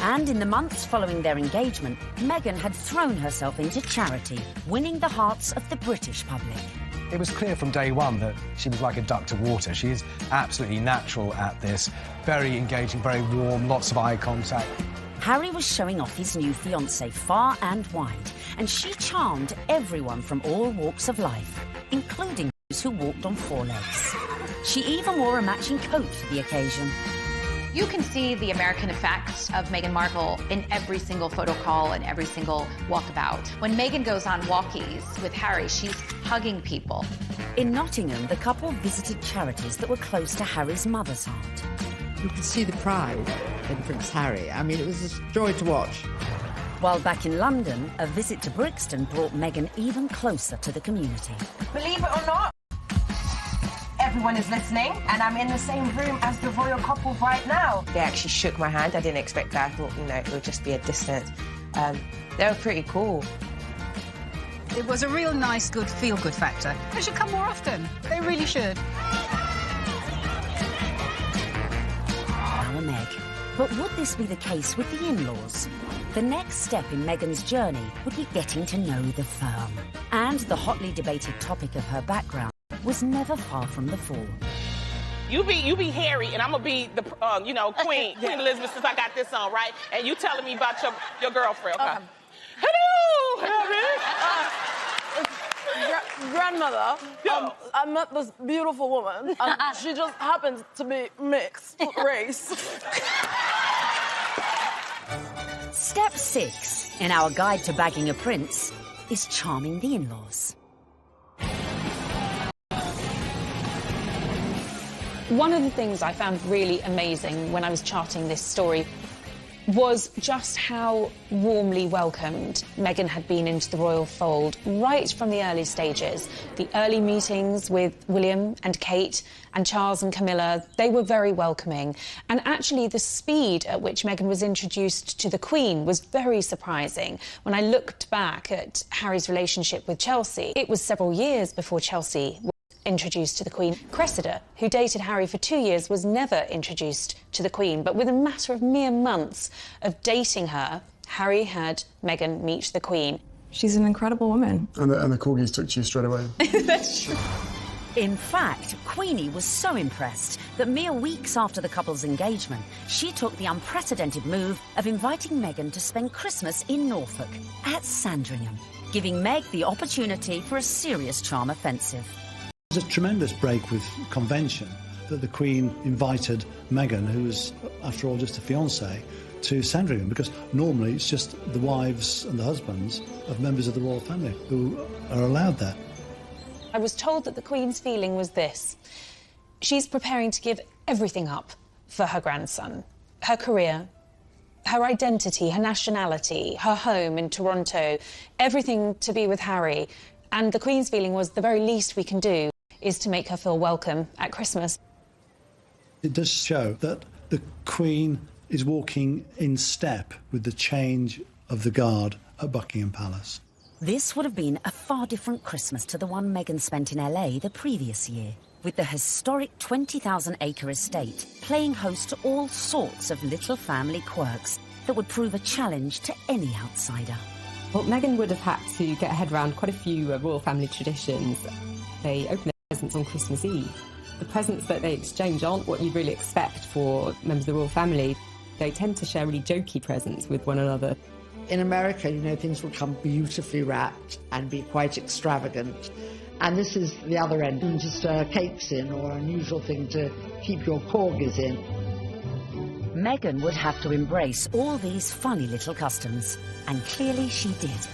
And in the months following their engagement, Meghan had thrown herself into charity, winning the hearts of the British public. It was clear from day one that she was like a duck to water. She is absolutely natural at this, very engaging, very warm, lots of eye contact. Harry was showing off his new fiancée far and wide, and she charmed everyone from all walks of life, including those who walked on four legs. She even wore a matching coat for the occasion. You can see the American effect of Meghan Markle in every single photo call and every single walkabout. When Meghan goes on walkies with Harry, she's hugging people. In Nottingham, the couple visited charities that were close to Harry's mother's heart. You could see the pride in Prince Harry. I mean, it was a joy to watch. While back in London, a visit to Brixton brought Meghan even closer to the community. Believe it or not, everyone is listening, and I'm in the same room as the royal couple right now. They actually shook my hand. I didn't expect that. I thought, you know, it would just be a distance. They were pretty cool. It was a real nice, good, feel-good factor. They should come more often. They really should. Our Meg. But would this be the case with the in-laws? The next step in Meghan's journey would be getting to know the firm. And the hotly debated topic of her background was never far from the fore. You be Harry, and I'm gonna be the, Queen Elizabeth, since I got this on, right? And you telling me about your girlfriend, okay? Hello, Harry. Grandmother, I met this beautiful woman, and she just happens to be mixed race. Step 6 in our guide to bagging a prince is charming the in-laws. One of the things I found really amazing when I was charting this story was just how warmly welcomed Meghan had been into the royal fold right from the early stages. The early meetings with William and Kate and Charles and Camilla, they were very welcoming. And actually the speed at which Meghan was introduced to the Queen was very surprising. When I looked back at Harry's relationship with Chelsea, it was several years before Chelsea was introduced to the Queen. Cressida, who dated Harry for 2 years, was never introduced to the Queen, but within a matter of mere months of dating her, Harry had Meghan meet the Queen. She's an incredible woman. And the corgis took to you straight away. That's true. In fact, Queenie was so impressed that mere weeks after the couple's engagement, she took the unprecedented move of inviting Meghan to spend Christmas in Norfolk at Sandringham, giving Meg the opportunity for a serious charm offensive. It was a tremendous break with convention that the Queen invited Meghan, who was, after all, just a fiancée, to Sandringham, because normally it's just the wives and the husbands of members of the royal family who are allowed there. I was told that the Queen's feeling was this. She's preparing to give everything up for her grandson. Her career, her identity, her nationality, her home in Toronto, everything to be with Harry. And the Queen's feeling was the very least we can do is to make her feel welcome at Christmas. It does show that the Queen is walking in step with the change of the guard at Buckingham Palace. This would have been a far different Christmas to the one Meghan spent in LA the previous year, with the historic 20,000-acre estate playing host to all sorts of little family quirks that would prove a challenge to any outsider. Well, Meghan would have had to get her head around quite a few royal family traditions. They open their presents on Christmas Eve. The presents that they exchange aren't what you'd really expect for members of the royal family. They tend to share really jokey presents with one another. In America, you know, things will come beautifully wrapped and be quite extravagant. And this is the other end, just cakes in, or an unusual thing to keep your corgis in. Meghan would have to embrace all these funny little customs, and clearly she did.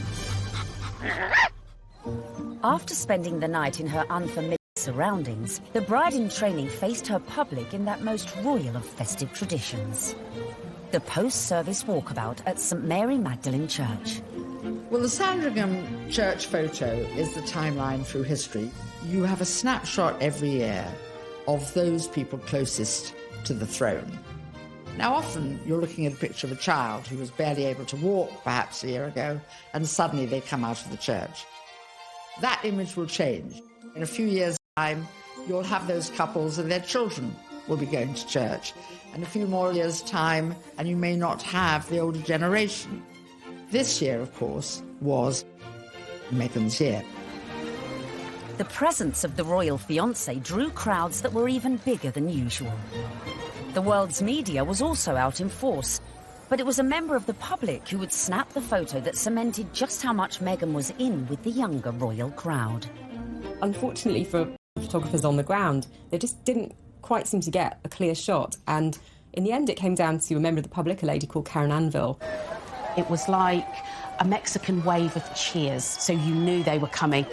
After spending the night in her unfamiliar surroundings, the bride-in-training faced her public in that most royal of festive traditions. The post-service walkabout at St Mary Magdalene Church. Well, the Sandringham Church photo is the timeline through history. You have a snapshot every year of those people closest to the throne. Now, often you're looking at a picture of a child who was barely able to walk, perhaps a year ago, and suddenly they come out of the church. That image will change. In a few years' time, you'll have those couples and their children will be going to church. And a few more years' time, and you may not have the older generation. This year, of course, was Meghan's year. The presence of the royal fiancé drew crowds that were even bigger than usual. The world's media was also out in force, but it was a member of the public who would snap the photo that cemented just how much Meghan was in with the younger royal crowd. Unfortunately for photographers on the ground, they just didn't quite seem to get a clear shot, and in the end it came down to a member of the public, a lady called Karen Anvil. It was like a Mexican wave of cheers, so you knew they were coming.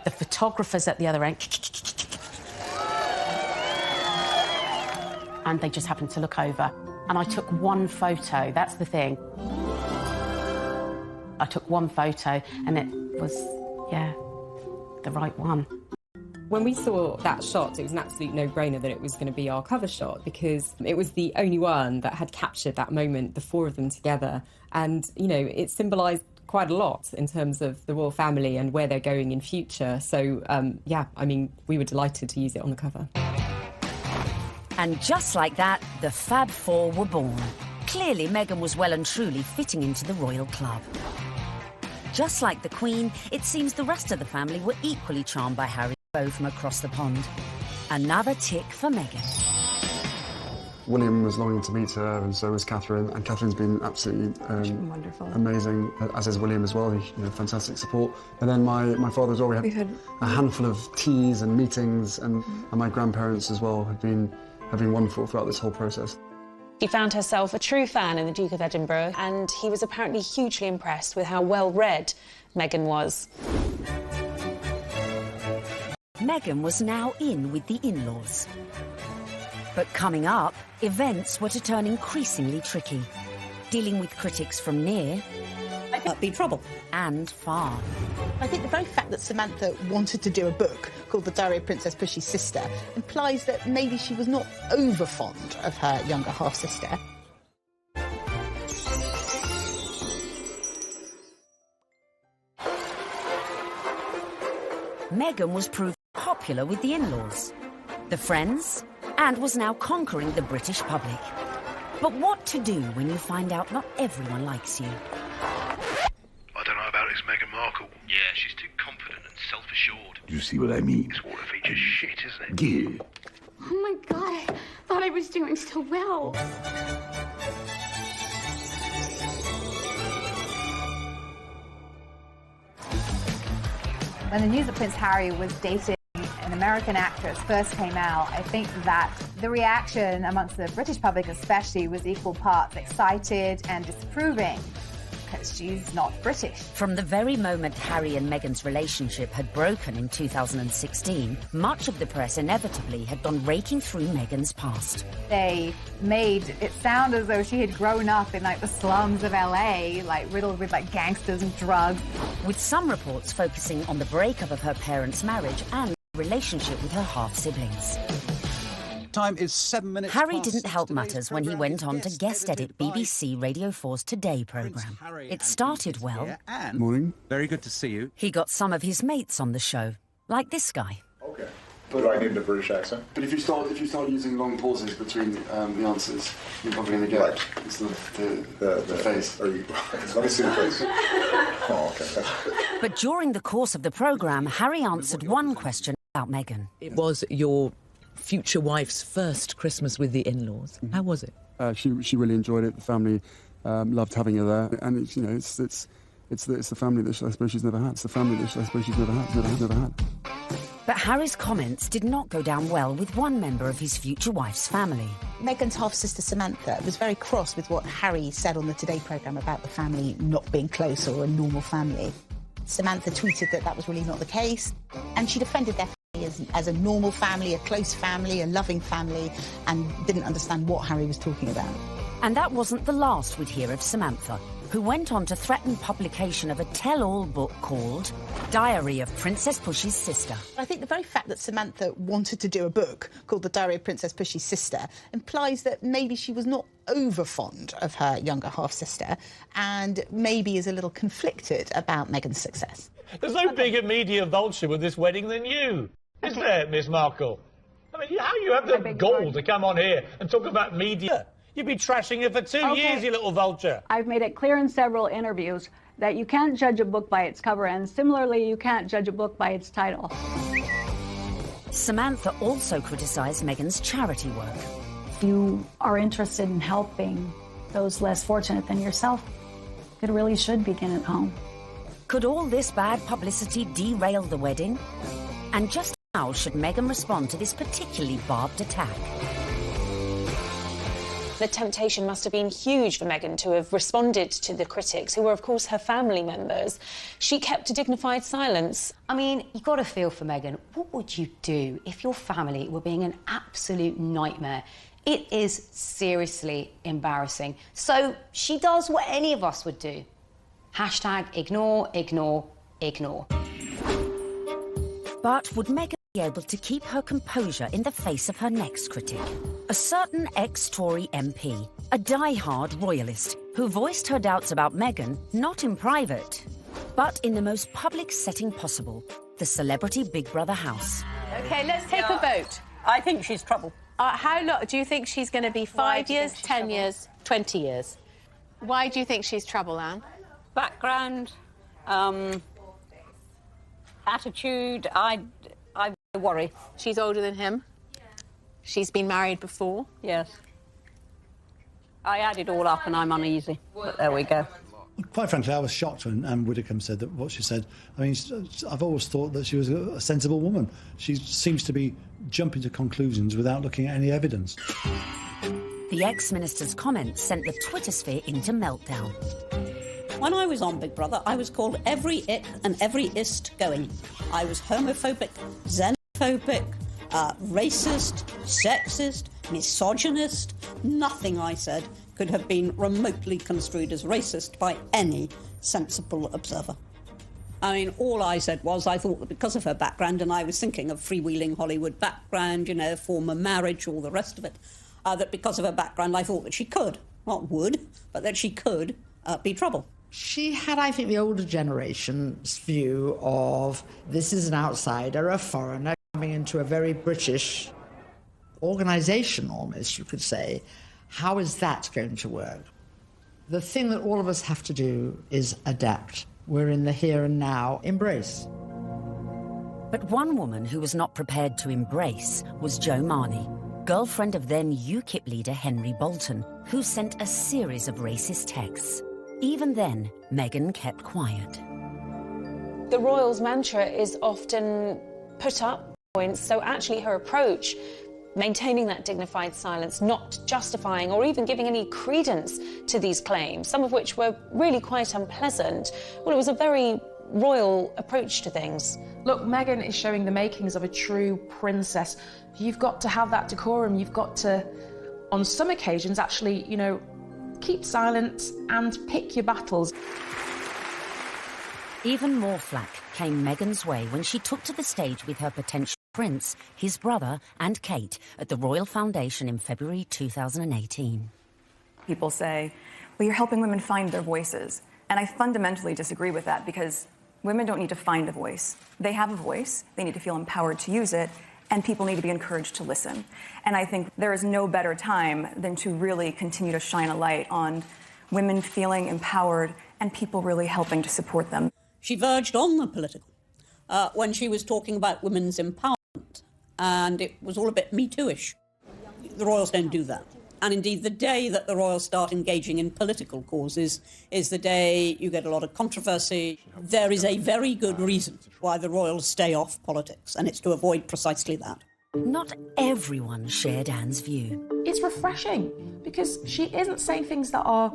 The photographers at the other end, and they just happened to look over. And I took one photo, that's the thing. I took one photo, and it was, yeah, the right one. When we saw that shot, it was an absolute no-brainer that it was going to be our cover shot, because it was the only one that had captured that moment, the four of them together. And, you know, it symbolised quite a lot in terms of the royal family and where they're going in future. So, yeah, I mean, we were delighted to use it on the cover. And just like that, the Fab Four were born. Clearly, Meghan was well and truly fitting into the royal club. Just like the Queen, it seems the rest of the family were equally charmed by Harry and Beau from across the pond. Another tick for Meghan. William was longing to meet her, and so was Catherine. And Catherine's been absolutely wonderful, amazing, as is William as well. Fantastic support. And then my father as well. We had a handful of teas and meetings, and my grandparents as well have been wonderful throughout this whole process. She found herself a true fan in the Duke of Edinburgh, and he was apparently hugely impressed with how well-read Meghan was. Meghan was now in with the in-laws. But coming up, events were to turn increasingly tricky, dealing with critics from near be trouble and far. I think the very fact that Samantha wanted to do a book called The Diary of Princess Pushy's Sister implies that maybe she was not over fond of her younger half-sister. Meghan was proved popular with the in-laws, the friends, and was now conquering the British public. But what to do when you find out not everyone likes you? I don't know about this Meghan Markle. Yeah, she's too confident and self-assured. You see what I mean? This water feature's shit, isn't it? Yeah. Oh my God, I thought I was doing so well. When the news that Prince Harry was dating an American actress first came out, I think that the reaction amongst the British public especially was equal parts excited and disapproving, because she's not British. From the very moment Harry and Meghan's relationship had broken in 2016, much of the press inevitably had gone raking through Meghan's past. They made it sound as though she had grown up in, like, the slums of LA, like, riddled with, like, gangsters and drugs. With some reports focusing on the breakup of her parents' marriage and relationship with her half-siblings. Time is 7 minutes. Harry didn't help matters when he went on to guest edit BBC Radio 4's Today programme. It started well. Morning. Very good to see you. He got some of his mates on the show, like this guy. Okay. Do I need a British accent? But if you start using long pauses between the answers, you're probably going to get the face. Let me see the face. Oh, okay. But during the course of the programme, Harry answered one question about Meghan. It was your future wife's first Christmas with the in-laws. How was it? She really enjoyed it. The family loved having her there, and it's the family that I suppose she's never had. It's the family that I suppose she's never had. But Harry's comments did not go down well with one member of his future wife's family. Meghan's half-sister Samantha was very cross with what Harry said on the Today programme about the family not being close or a normal family. Samantha tweeted that that was really not the case, and she defended their family as a normal family, a close family, a loving family, and didn't understand what Harry was talking about. And that wasn't the last we'd hear of Samantha, who went on to threaten publication of a tell-all book called Diary of Princess Pushy's Sister. I think the very fact that Samantha wanted to do a book called The Diary of Princess Pushy's Sister implies that maybe she was not over fond of her younger half-sister and maybe is a little conflicted about Meghan's success. There's no bigger media vulture with this wedding than you, is there, Miss Markle? I mean, how you have the gall to come on here and talk about media? You've been trashing it for 2 years, you little vulture. I've made it clear in several interviews that you can't judge a book by its cover, and similarly, you can't judge a book by its title. Samantha also criticised Meghan's charity work. If you are interested in helping those less fortunate than yourself, it really should begin at home. Could all this bad publicity derail the wedding? And just how should Meghan respond to this particularly barbed attack? The temptation must have been huge for Meghan to have responded to the critics, who were, of course, her family members. She kept a dignified silence. I mean, you've got to feel for Meghan. What would you do if your family were being an absolute nightmare? It is seriously embarrassing. So she does what any of us would do. Hashtag ignore, ignore, ignore. But would Meghan be able to keep her composure in the face of her next critic. A certain ex-Tory MP, a die-hard royalist, who voiced her doubts about Meghan, not in private, but in the most public setting possible, the celebrity Big Brother house. OK, let's take a vote. I think she's trouble. How long do you think she's going to be? 5 years, 10 years, 20 years? Why do you think she's trouble, Anne? Background, attitude, I worry. She's older than him. She's been married before. Yes. I add it all up and I'm uneasy. But there we go. Quite frankly, I was shocked when Anne Widdecombe said that what she said. I mean, I've always thought that she was a sensible woman. She seems to be jumping to conclusions without looking at any evidence. The ex-minister's comments sent the Twitter sphere into meltdown. When I was on Big Brother, I was called every ick and every ist going. I was homophobic, xenophobic, racist, sexist, misogynist. Nothing I said could have been remotely construed as racist by any sensible observer. I mean, all I said was I thought that because of her background, and I was thinking of freewheeling Hollywood background, you know, former marriage, all the rest of it, that because of her background, I thought that she could, not would, but that she could be trouble. She had, I think, the older generation's view of this is an outsider, a foreigner, coming into a very British organisation, almost, you could say. How is that going to work? The thing that all of us have to do is adapt. We're in the here and now. Embrace. But one woman who was not prepared to embrace was Jo Marnie, girlfriend of then UKIP leader Henry Bolton, who sent a series of racist texts. Even then, Meghan kept quiet. The royals' mantra is often put up points, so actually her approach, maintaining that dignified silence, not justifying or even giving any credence to these claims, some of which were really quite unpleasant. Well, it was a very royal approach to things. Look, Meghan is showing the makings of a true princess. You've got to have that decorum. You've got to, on some occasions, actually, you know, keep silent and pick your battles. Even more flack came Meghan's way when she took to the stage with her potential prince, his brother and Kate at the Royal Foundation in February 2018. People say, well, you're helping women find their voices. And I fundamentally disagree with that because women don't need to find a voice. They have a voice, they need to feel empowered to use it, and people need to be encouraged to listen. And I think there is no better time than to really continue to shine a light on women feeling empowered and people really helping to support them. She verged on the political when she was talking about women's empowerment, and it was all a bit Me Too-ish. The royals don't do that. And indeed, the day that the royals start engaging in political causes is the day you get a lot of controversy. There is a very good reason why the royals stay off politics, and it's to avoid precisely that. Not everyone shared Anne's view. It's refreshing because she isn't saying things that are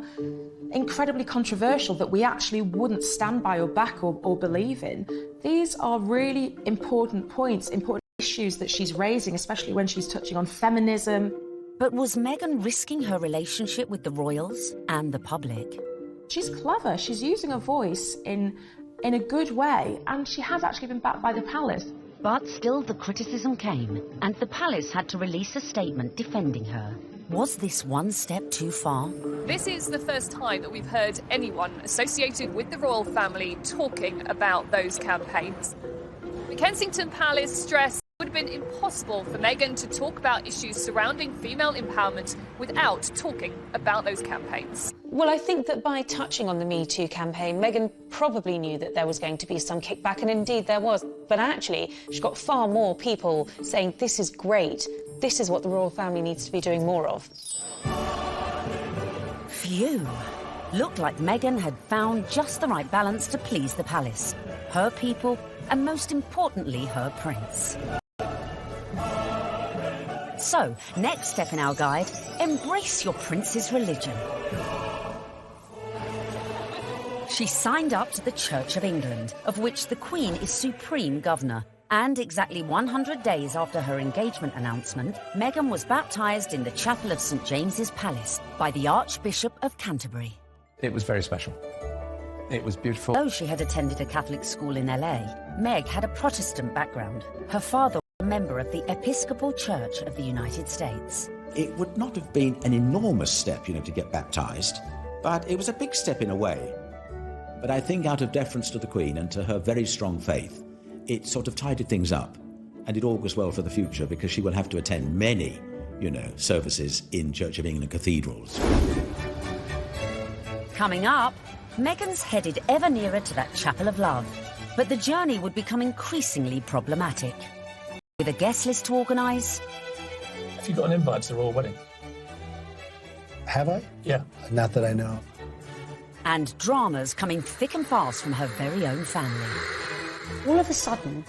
incredibly controversial that we actually wouldn't stand by or back or believe in. These are really important points, important issues that she's raising, especially when she's touching on feminism. But was Meghan risking her relationship with the royals and the public? She's clever. She's using her voice in a good way, and she has actually been backed by the palace. But still the criticism came, and the palace had to release a statement defending her. Was this one step too far? This is the first time that we've heard anyone associated with the royal family talking about those campaigns. The Kensington Palace stressed it would have been impossible for Meghan to talk about issues surrounding female empowerment without talking about those campaigns. Well, I think that by touching on the Me Too campaign, Meghan probably knew that there was going to be some kickback, and indeed there was. But actually, she got far more people saying, this is great, this is what the royal family needs to be doing more of. Phew. Looked like Meghan had found just the right balance to please the palace, her people, and most importantly, her prince. So, next step in our guide, embrace your prince's religion. She signed up to the Church of England, of which the Queen is supreme governor. And exactly 100 days after her engagement announcement, Meghan was baptised in the chapel of St James's Palace by the Archbishop of Canterbury. It was very special. It was beautiful. Though she had attended a Catholic school in LA, Meg had a Protestant background. Her father member of the Episcopal Church of the United States. It would not have been an enormous step, to get baptised, but it was a big step in a way. But I think out of deference to the Queen and to her very strong faith, it sort of tidied things up, and it augurs well for the future because she will have to attend many, services in Church of England cathedrals. Coming up, Meghan's headed ever nearer to that Chapel of Love, but the journey would become increasingly problematic. With a guest list to organise... Have you got an invite to the royal wedding? Have I? Yeah. Not that I know. And dramas coming thick and fast from her very own family. All of a sudden,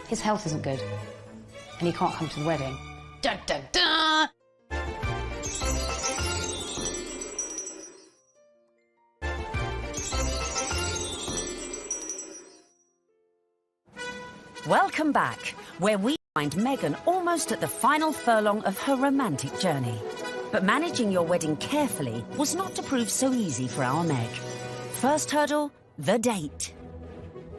his health isn't good, and he can't come to the wedding. Dun, dun, dun! Welcome back, where we find Meghan almost at the final furlong of her romantic journey. But managing your wedding carefully was not to prove so easy for our Meg. First hurdle, the date.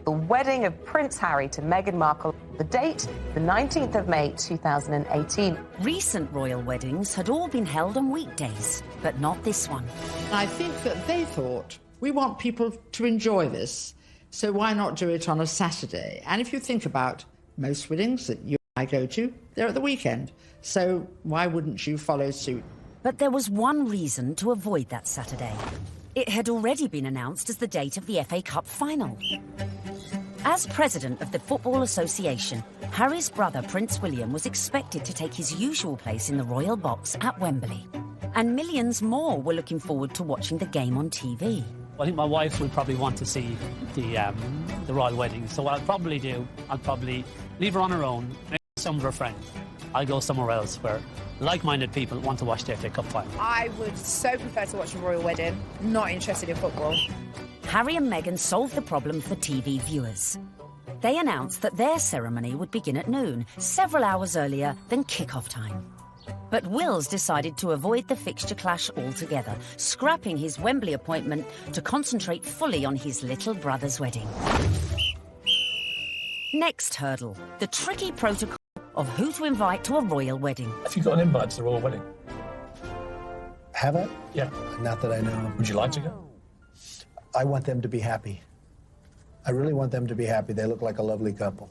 The wedding of Prince Harry to Meghan Markle. The date, the 19th of May, 2018. Recent royal weddings had all been held on weekdays, but not this one. I think that they thought, we want people to enjoy this, so why not do it on a Saturday? And if you think about most weddings that you and I go to, they're at the weekend. So why wouldn't you follow suit? But there was one reason to avoid that Saturday. It had already been announced as the date of the FA Cup final. As president of the Football Association, Harry's brother Prince William was expected to take his usual place in the royal box at Wembley. And millions more were looking forward to watching the game on TV. I think my wife would probably want to see the royal wedding. So what I'd probably do, I'd probably leave her on her own, maybe some of her friends. I'll go somewhere else where like-minded people want to watch the FA Cup final. I would so prefer to watch a royal wedding, not interested in football. Harry and Meghan solved the problem for TV viewers. They announced that their ceremony would begin at noon, several hours earlier than kick-off time. But Wills decided to avoid the fixture clash altogether, scrapping his Wembley appointment to concentrate fully on his little brother's wedding. Next hurdle, the tricky protocol of who to invite to a royal wedding. Have you got an invite to the royal wedding? Have I? Yeah. Not that I know. Would you like to go? I want them to be happy. I really want them to be happy. They look like a lovely couple.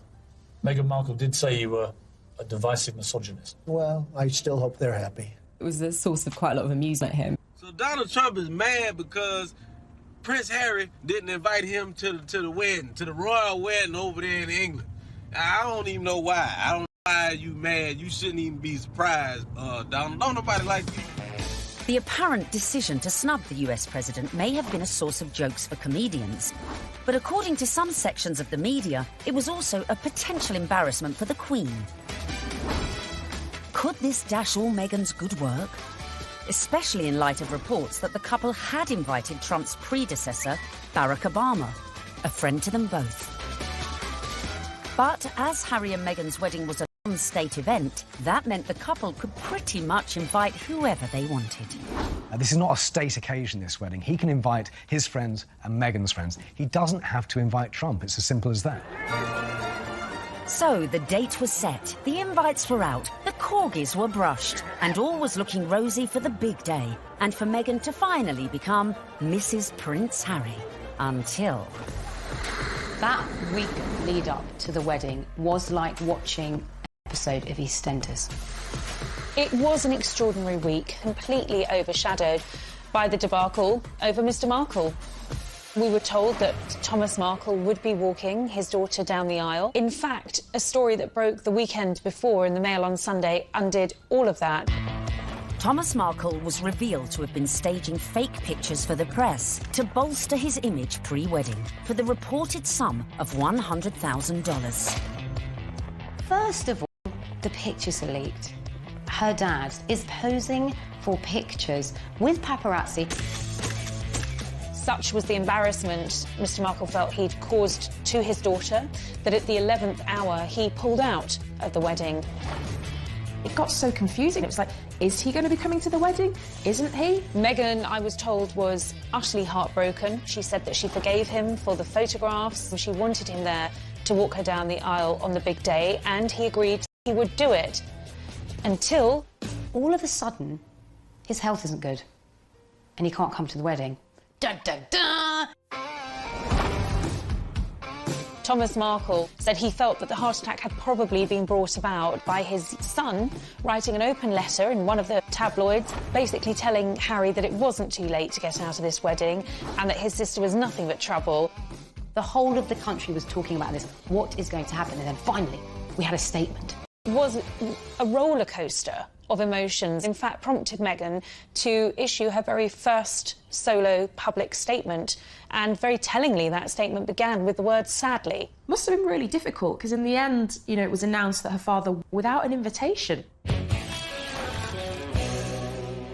Meghan Markle did say you were a divisive misogynist. Well, I still hope they're happy. It was a source of quite a lot of amusement, him. So Donald Trump is mad because Prince Harry didn't invite him to the wedding, to the royal wedding over there in England. I don't even know why. I don't know why you mad. You shouldn't even be surprised, Donald. Don't nobody like you. The apparent decision to snub the US president may have been a source of jokes for comedians. But according to some sections of the media, it was also a potential embarrassment for the Queen. Could this dash all Meghan's good work? Especially in light of reports that the couple had invited Trump's predecessor, Barack Obama, a friend to them both. But as Harry and Meghan's wedding was a non-state event, that meant the couple could pretty much invite whoever they wanted. This is not a state occasion, this wedding. He can invite his friends and Meghan's friends. He doesn't have to invite Trump. It's as simple as that. So the date was set, the invites were out, the corgis were brushed, and all was looking rosy for the big day, and for Meghan to finally become Mrs. Prince Harry. Until... That week lead up to the wedding was like watching an episode of EastEnders. It was an extraordinary week, completely overshadowed by the debacle over Mr. Markle. We were told that Thomas Markle would be walking his daughter down the aisle. In fact, a story that broke the weekend before in the Mail on Sunday undid all of that. Thomas Markle was revealed to have been staging fake pictures for the press to bolster his image pre-wedding for the reported sum of $100,000. First of all, the pictures are leaked. Her dad is posing for pictures with paparazzi. Such was the embarrassment Mr. Markle felt he'd caused to his daughter that at the 11th hour he pulled out of the wedding. It got so confusing. It was like, is he going to be coming to the wedding? Isn't he? Meghan, I was told, was utterly heartbroken. She said that she forgave him for the photographs. She wanted him there to walk her down the aisle on the big day, and he agreed he would do it. Until... all of a sudden, his health isn't good. And he can't come to the wedding. Dun, dun, dun! Thomas Markle said he felt that the heart attack had probably been brought about by his son writing an open letter in one of the tabloids, basically telling Harry that it wasn't too late to get out of this wedding and that his sister was nothing but trouble. The whole of the country was talking about this. What is going to happen? And then finally, we had a statement. It was a roller coaster of emotions, in fact, prompted Meghan to issue her very first solo public statement. And very tellingly, that statement began with the word sadly. Must have been really difficult, because in the end, you know, it was announced that her father, without an invitation.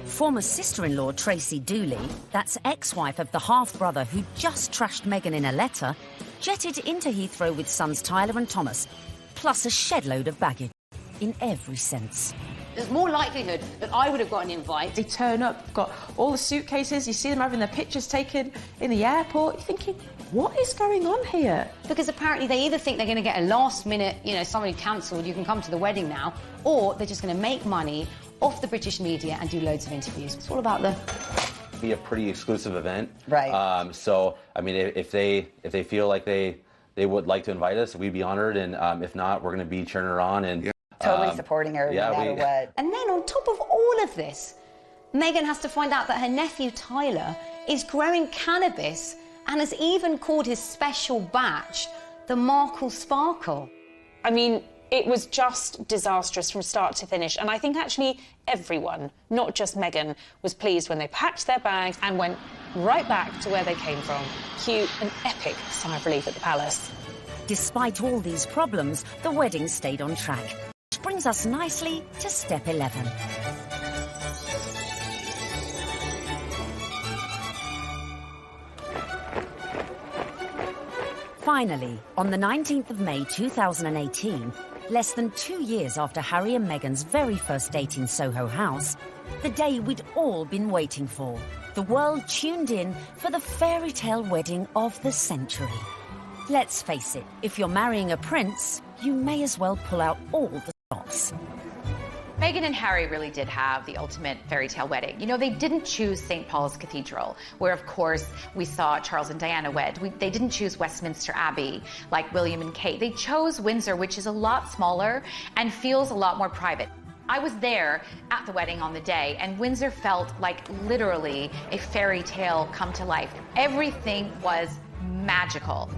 Former sister-in-law Tracy Dooley, that's ex-wife of the half-brother who just trashed Meghan in a letter, jetted into Heathrow with sons Tyler and Thomas, plus a shed-load of baggage, in every sense. There's more likelihood that I would have got an invite. They turn up, got all the suitcases, you see them having their pictures taken in the airport. You're thinking, what is going on here? Because apparently they either think they're going to get a last-minute, you know, somebody cancelled, you can come to the wedding now, or they're just going to make money off the British media and do loads of interviews. It's all about the... be a pretty exclusive event. Right. So, I mean, if they feel like they would like to invite us, we'd be honored. And if not, we're going to be cheering her on and... Totally supporting her, no matter what. And then on top of all of this, Meghan has to find out that her nephew Tyler is growing cannabis and has even called his special batch the Markle Sparkle. I mean, it was just disastrous from start to finish. And I think actually everyone, not just Meghan, was pleased when they packed their bags and went right back to where they came from. Cue an epic sigh of relief at the palace. Despite all these problems, the wedding stayed on track. Which brings us nicely to step 11. Finally, on the 19th of May 2018, less than 2 years after Harry and Meghan's very first date in Soho House, the day we'd all been waiting for. The world tuned in for the fairy tale wedding of the century. Let's face it, if you're marrying a prince, you may as well pull out all the stops. Meghan and Harry really did have the ultimate fairy tale wedding. You know, they didn't choose St. Paul's Cathedral, where, of course, we saw Charles and Diana wed. They didn't choose Westminster Abbey, like William and Kate. They chose Windsor, which is a lot smaller and feels a lot more private. I was there at the wedding on the day, and Windsor felt like literally a fairy tale come to life. Everything was magical.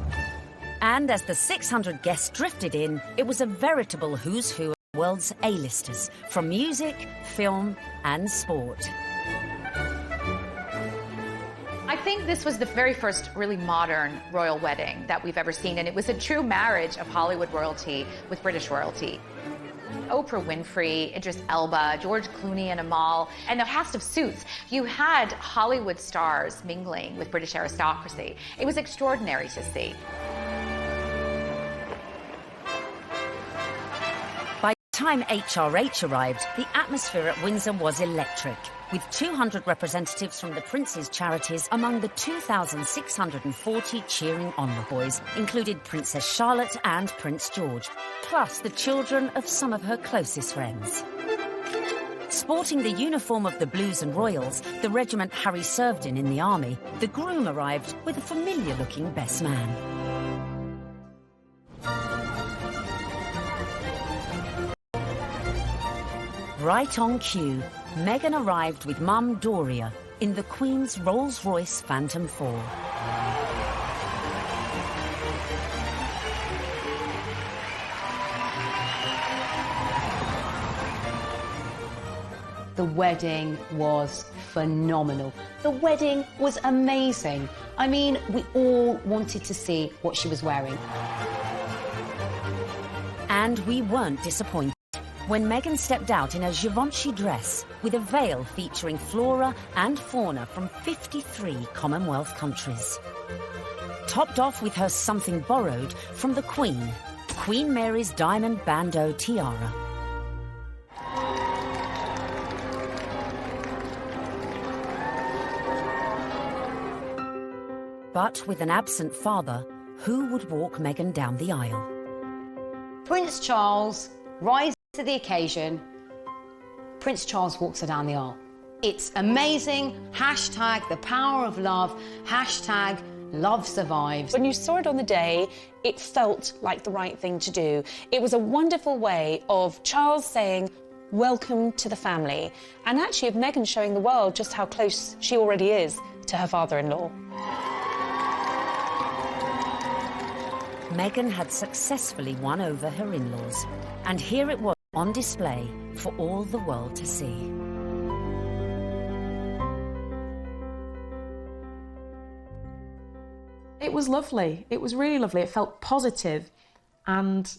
And as the 600 guests drifted in, it was a veritable who's who of the world's A-listers, from music, film, and sport. I think this was the very first really modern royal wedding that we've ever seen, and it was a true marriage of Hollywood royalty with British royalty. Oprah Winfrey, Idris Elba, George Clooney and Amal, and a cast of Suits. You had Hollywood stars mingling with British aristocracy. It was extraordinary to see. By the time HRH arrived, the atmosphere at Windsor was electric, with 200 representatives from the Prince's charities among the 2,640 cheering onlookers, included Princess Charlotte and Prince George, plus the children of some of her closest friends. Sporting the uniform of the Blues and Royals, the regiment Harry served in the army, the groom arrived with a familiar-looking best man. Right on cue, Meghan arrived with Mum Doria in the Queen's Rolls-Royce Phantom 4. The wedding was phenomenal. The wedding was amazing. I mean, we all wanted to see what she was wearing. And we weren't disappointed when Meghan stepped out in a Givenchy dress with a veil featuring flora and fauna from 53 Commonwealth countries. Topped off with her something borrowed from the Queen, Queen Mary's diamond bandeau tiara. But with an absent father, who would walk Meghan down the aisle? Prince Charles, rising to the occasion, Prince Charles walks her down the aisle. It's amazing. Hashtag the power of love. Hashtag love survives. When you saw it on the day, it felt like the right thing to do. It was a wonderful way of Charles saying, welcome to the family, and actually of Meghan showing the world just how close she already is to her father-in-law. Meghan had successfully won over her in-laws, and here it was on display for all the world to see. It was lovely. It was really lovely. It felt positive, and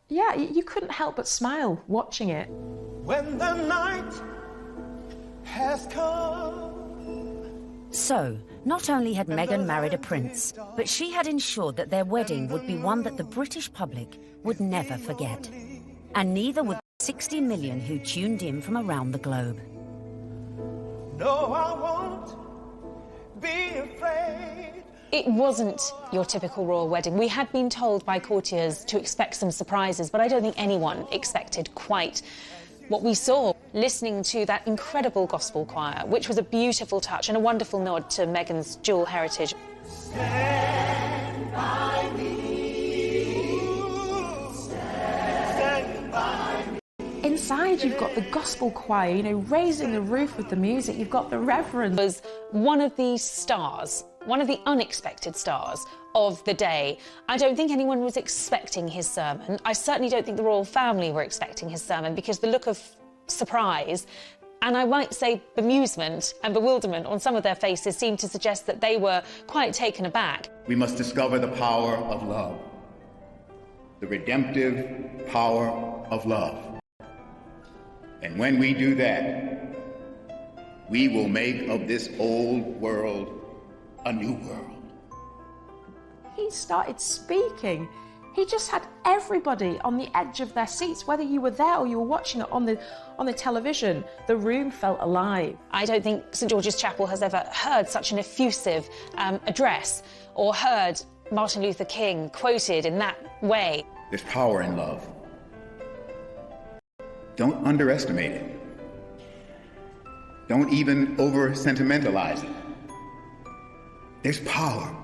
yeah, you couldn't help but smile watching it. When the night has come. So, not only had Meghan married a prince, but she had ensured that their wedding would be one that the British public would never forget. And neither would the 60 million who tuned in from around the globe. No, I won't be afraid. It wasn't your typical royal wedding. We had been told by courtiers to expect some surprises, but I don't think anyone expected quite what we saw. Listening to that incredible gospel choir, which was a beautiful touch and a wonderful nod to Meghan's dual heritage. Stand by me. Stand by me. Inside, you've got the gospel choir, you know, raising the roof with the music. You've got the reverend. Was one of the stars, one of the unexpected stars of the day. I don't think anyone was expecting his sermon. I certainly don't think the royal family were expecting his sermon, because the look of surprise, and I might say bemusement and bewilderment on some of their faces seemed to suggest that they were quite taken aback. We must discover the power of love, the redemptive power of love. And when we do that, we will make of this old world a new world. He started speaking. He just had everybody on the edge of their seats, whether you were there or you were watching it on the television. The room felt alive. I don't think St George's Chapel has ever heard such an effusive address, or heard Martin Luther King quoted in that way. There's power in love. Don't underestimate it. Don't even over-sentimentalize it. There's power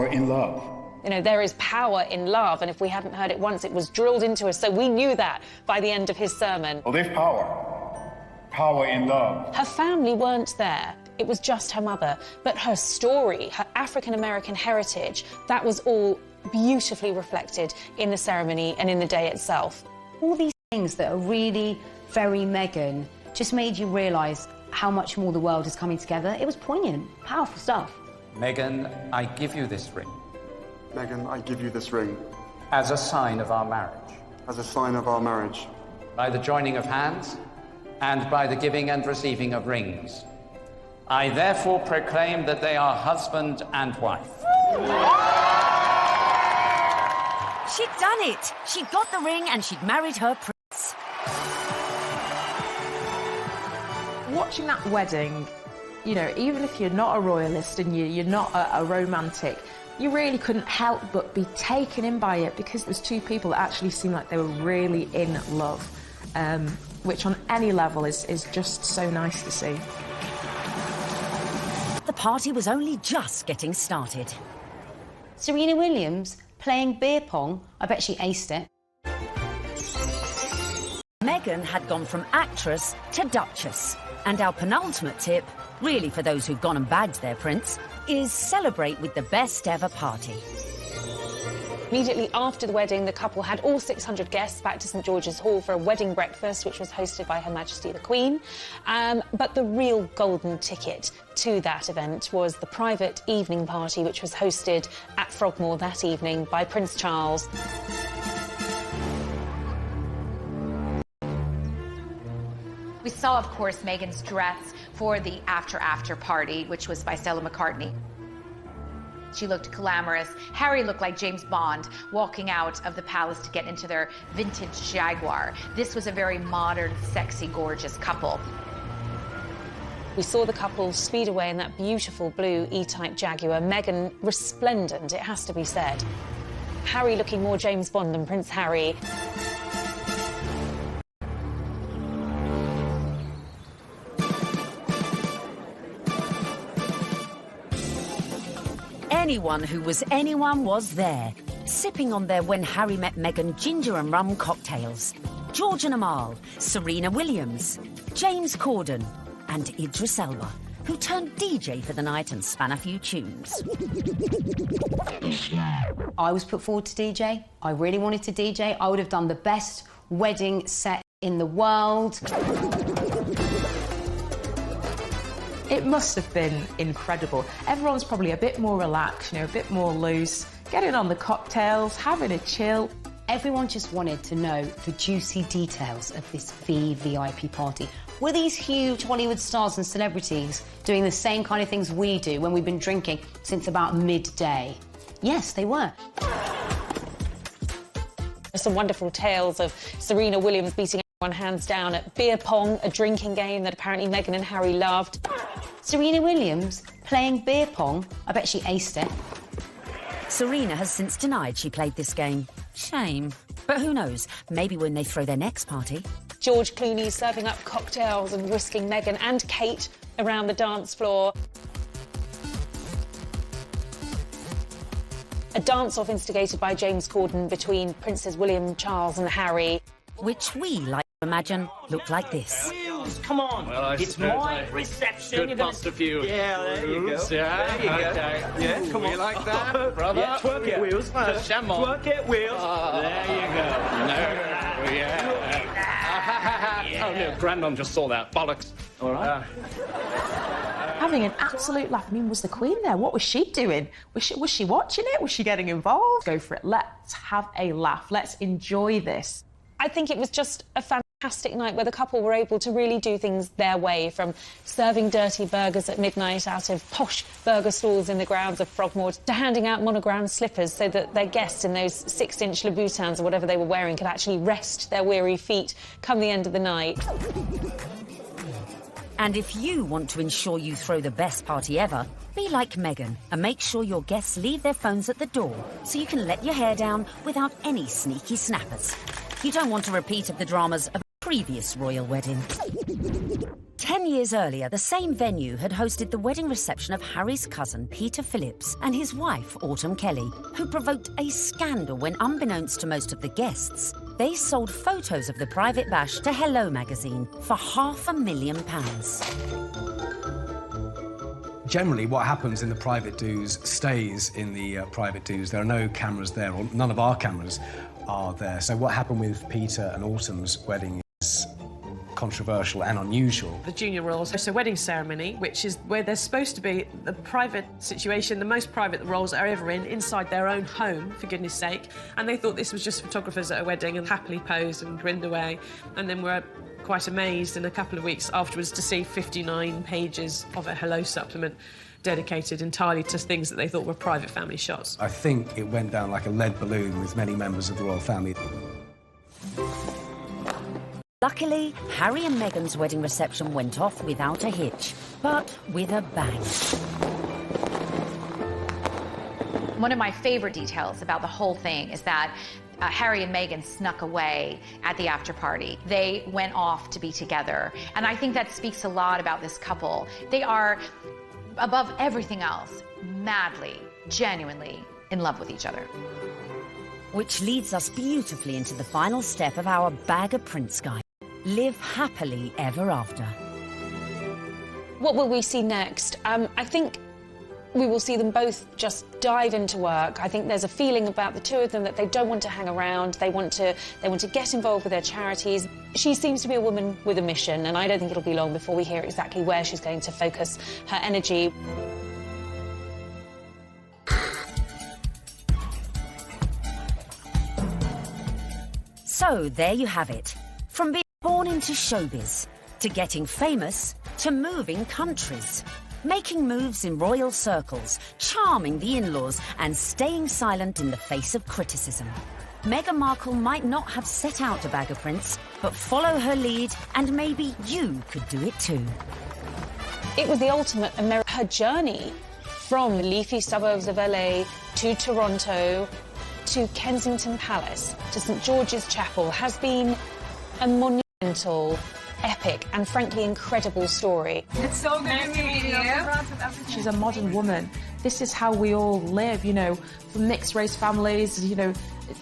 in love. You know, there is power in love, and if we hadn't heard it once, it was drilled into us, so we knew that by the end of his sermon. Oh, there's power in love. Her family weren't there. It was just her mother. But her story, her African-American heritage, that was all beautifully reflected in the ceremony and in the day itself. All these things that are really very Meghan just made you realise how much more the world is coming together. It was poignant, powerful stuff. Meghan, I give you this ring. Meghan, I give you this ring. As a sign of our marriage. As a sign of our marriage. By the joining of hands, and by the giving and receiving of rings. I therefore proclaim that they are husband and wife. She'd done it. She'd got the ring and she'd married her prince. Watching that wedding, you know, even if you're not a royalist and you're not a romantic, you really couldn't help but be taken in by it, because there's two people that actually seemed like they were really in love, which on any level is just so nice to see. The party was only just getting started. Serena Williams playing beer pong, I bet she aced it. Meghan had gone from actress to duchess. And our penultimate tip, really for those who've gone and bagged their prince, is celebrate with the best ever party. Immediately after the wedding, the couple had all 600 guests back to St George's Hall for a wedding breakfast, which was hosted by Her Majesty the Queen. But the real golden ticket to that event was the private evening party, which was hosted at Frogmore that evening by Prince Charles. We saw, of course, Meghan's dress for the after party, which was by Stella McCartney. She looked glamorous. Harry looked like James Bond walking out of the palace to get into their vintage Jaguar. This was a very modern, sexy, gorgeous couple. We saw the couple speed away in that beautiful blue E-Type Jaguar. Meghan resplendent, it has to be said. Harry looking more James Bond than Prince Harry. Anyone who was anyone was there, sipping on their When Harry Met Meghan ginger and rum cocktails. Georgian Amal, Serena Williams, James Corden, and Idris Elba, who turned DJ for the night and span a few tunes. I was put forward to DJ. I really wanted to DJ. I would have done the best wedding set in the world. It must have been incredible. Everyone's probably a bit more relaxed, a bit more loose, getting on the cocktails, having a chill. Everyone just wanted to know the juicy details of this VVIP party. Were these huge Hollywood stars and celebrities doing the same kind of things we do when we've been drinking since about midday? Yes, they were. There's some wonderful tales of Serena Williams beating everyone hands down at beer pong, a drinking game that apparently Meghan and Harry loved. Serena Williams playing beer pong? I bet she aced it. Serena has since denied she played this game. Shame. But who knows? Maybe when they throw their next party. George Clooney serving up cocktails and whisking Meghan and Kate around the dance floor. A dance-off instigated by James Corden between Princes William, Charles and Harry. Which we like to imagine looked like this. Come on, well, it's my reception. Could bust a few. Yeah, there you go. Yeah, there you go. Okay. Yeah, come on. You like that, brother? Yeah, twerk it, Wheels. Come on. Twerk it, Wheels. There you go. No, yeah. Oh, no, Grandon just saw that. Bollocks. All right. Having an absolute laugh. I mean, was the Queen there? What was she doing? Was she watching it? Was she getting involved? Go for it. Let's have a laugh. Let's enjoy this. I think it was just a fantastic night where the couple were able to really do things their way, from serving dirty burgers at midnight out of posh burger stalls in the grounds of Frogmore to handing out monogrammed slippers so that their guests in those 6-inch Louboutins or whatever they were wearing could actually rest their weary feet come the end of the night. And if you want to ensure you throw the best party ever, be like Meghan and make sure your guests leave their phones at the door so you can let your hair down without any sneaky snappers. You don't want a repeat of the dramas of a previous royal wedding. 10 years earlier, the same venue had hosted the wedding reception of Harry's cousin, Peter Phillips, and his wife, Autumn Kelly, who provoked a scandal when, unbeknownst to most of the guests, they sold photos of the private bash to Hello magazine for £500,000. Generally, what happens in the private do's stays in the private do's. There are no cameras there, or none of our cameras are there. So what happened with Peter and Autumn's wedding is controversial and unusual. The junior royals host a wedding ceremony, which is where there's supposed to be the private situation, the most private the royals are ever in, inside their own home, for goodness sake. And they thought this was just photographers at a wedding and happily posed and grinned away. And then were quite amazed in a couple of weeks afterwards to see 59 pages of a Hello supplement dedicated entirely to things that they thought were private family shots. I think it went down like a lead balloon with many members of the royal family. Luckily, Harry and Meghan's wedding reception went off without a hitch, but with a bang. One of my favorite details about the whole thing is that Harry and Meghan snuck away at the after party. They went off to be together. And I think that speaks a lot about this couple. They are, above everything else, madly, genuinely in love with each other. Which leads us beautifully into the final step of our Bag of Prince guide. Live happily ever after. What will we see next? I think we will see them both just dive into work. I think there's a feeling about the two of them that they don't want to hang around. They want to get involved with their charities. She seems to be a woman with a mission, and I don't think it'll be long before we hear exactly where she's going to focus her energy. So there you have it. From being born into showbiz, to getting famous, to moving countries. Making moves in royal circles, charming the in-laws, and staying silent in the face of criticism. Meghan Markle might not have set out to bag a prince, but follow her lead, and maybe you could do it too. It was the ultimate her journey from the leafy suburbs of LA to Toronto to Kensington Palace to St George's Chapel has been a monumental, epic and frankly incredible story. It's so nice to meet you. She's a modern woman This is how we all live, you know, from mixed race families, you know,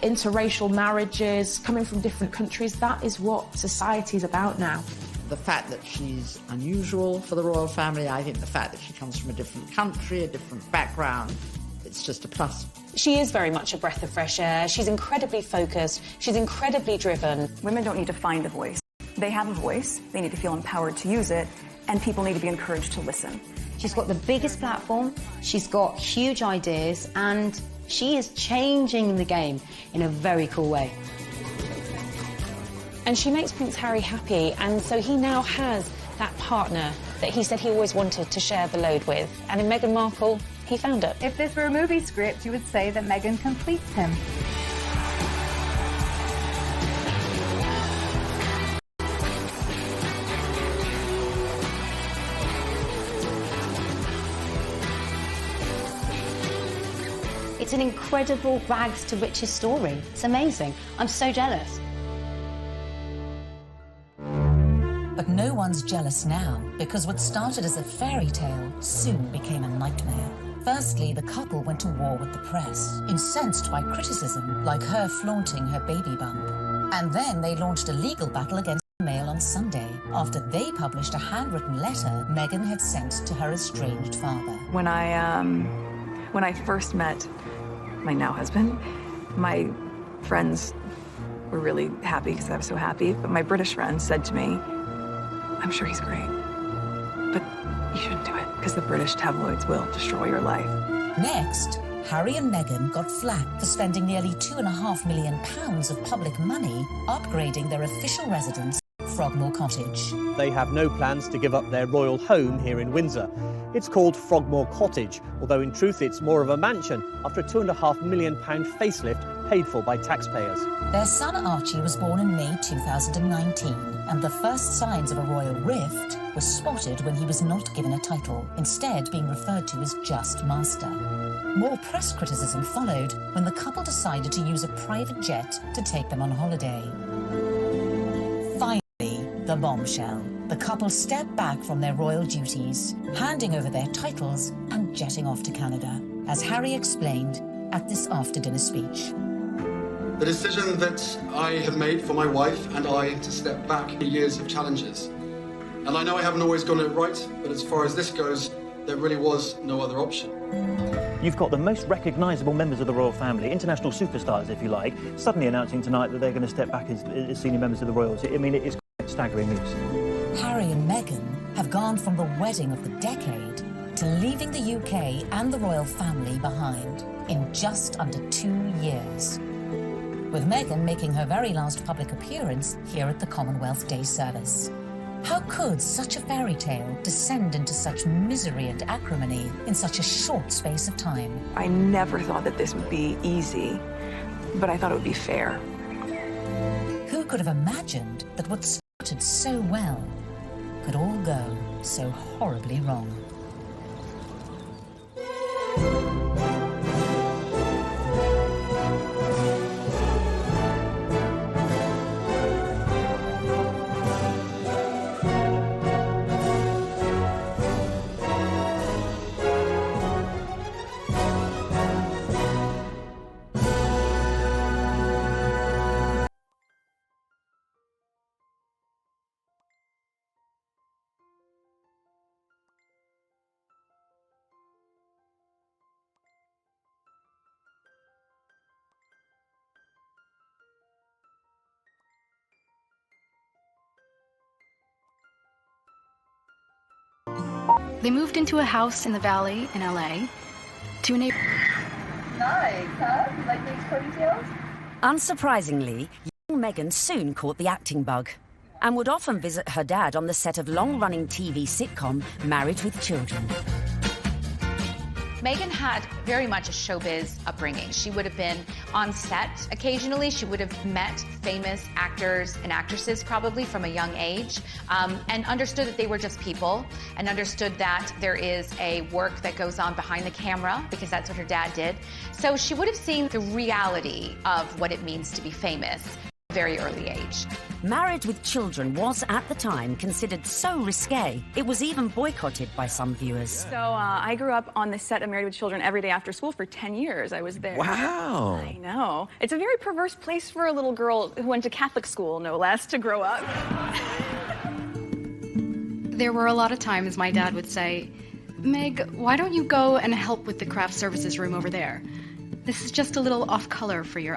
interracial marriages, coming from different countries. That is what society is about now. The fact that she's unusual for the royal family, I think the fact that she comes from a different country, a different background, it's just a plus. She is very much a breath of fresh air. She's incredibly focused. She's incredibly driven. Women don't need to find a voice. They have a voice. They need to feel empowered to use it, and people need to be encouraged to listen. She's got the biggest platform, she's got huge ideas, and she is changing the game in a very cool way. And she makes Prince Harry happy, and so he now has that partner that he said he always wanted to share the load with. And in Meghan Markle, he found it. If this were a movie script, you would say that Meghan completes him. It's an incredible rags to riches story. It's amazing. I'm so jealous. But no one's jealous now, because what started as a fairy tale soon became a nightmare. Firstly, the couple went to war with the press, incensed by criticism, like her flaunting her baby bump. And then they launched a legal battle against the Mail on Sunday, after they published a handwritten letter Meghan had sent to her estranged father. When I first met my now husband, my friends were really happy because I was so happy, but my British friend said to me, I'm sure he's great, but you shouldn't do it because the British tabloids will destroy your life. Next, Harry and Meghan got flack for spending nearly £2.5 million of public money upgrading their official residence, Frogmore Cottage. They have no plans to give up their royal home here in Windsor. It's called Frogmore Cottage, although in truth it's more of a mansion after a £2.5 million facelift paid for by taxpayers. Their son Archie was born in May 2019, and the first signs of a royal rift were spotted when he was not given a title, instead being referred to as just Master. More press criticism followed when the couple decided to use a private jet to take them on holiday. Finally, the bombshell. The couple stepped back from their royal duties, handing over their titles and jetting off to Canada, as Harry explained at this after-dinner speech. The decision that I have made for my wife and I to step back in years of challenges. And I know I haven't always gotten it right, but as far as this goes, there really was no other option. You've got the most recognisable members of the royal family, international superstars, if you like, suddenly announcing tonight that they're going to step back as senior members of the royals. I mean, it is quite staggering news. Harry and Meghan have gone from the wedding of the decade to leaving the UK and the royal family behind in just under 2 years, with Meghan making her very last public appearance here at the Commonwealth Day service. How could such a fairy tale descend into such misery and acrimony in such a short space of time? I never thought that this would be easy, but I thought it would be fair. Who could have imagined that what started so well could all go so horribly wrong? They moved into a house in the Valley in LA to enable. Nice, huh? You like these ponytails? Unsurprisingly, young Meghan soon caught the acting bug and would often visit her dad on the set of long-running TV sitcom Married with Children. Meghan had very much a showbiz upbringing. She would have been on set occasionally. She would have met famous actors and actresses probably from a young age, and understood that they were just people, and understood that there is a work that goes on behind the camera, because that's what her dad did. So she would have seen the reality of what it means to be famous. very early age. Marriage with children was, at the time, considered so risque, it was even boycotted by some viewers. So I grew up on the set of Married with Children every day after school for 10 years. I was there. Wow. I know. It's a very perverse place for a little girl who went to Catholic school, no less, to grow up. There were a lot of times my dad would say, Meg, why don't you go and help with the craft services room over there? This is just a little off color for your eyes.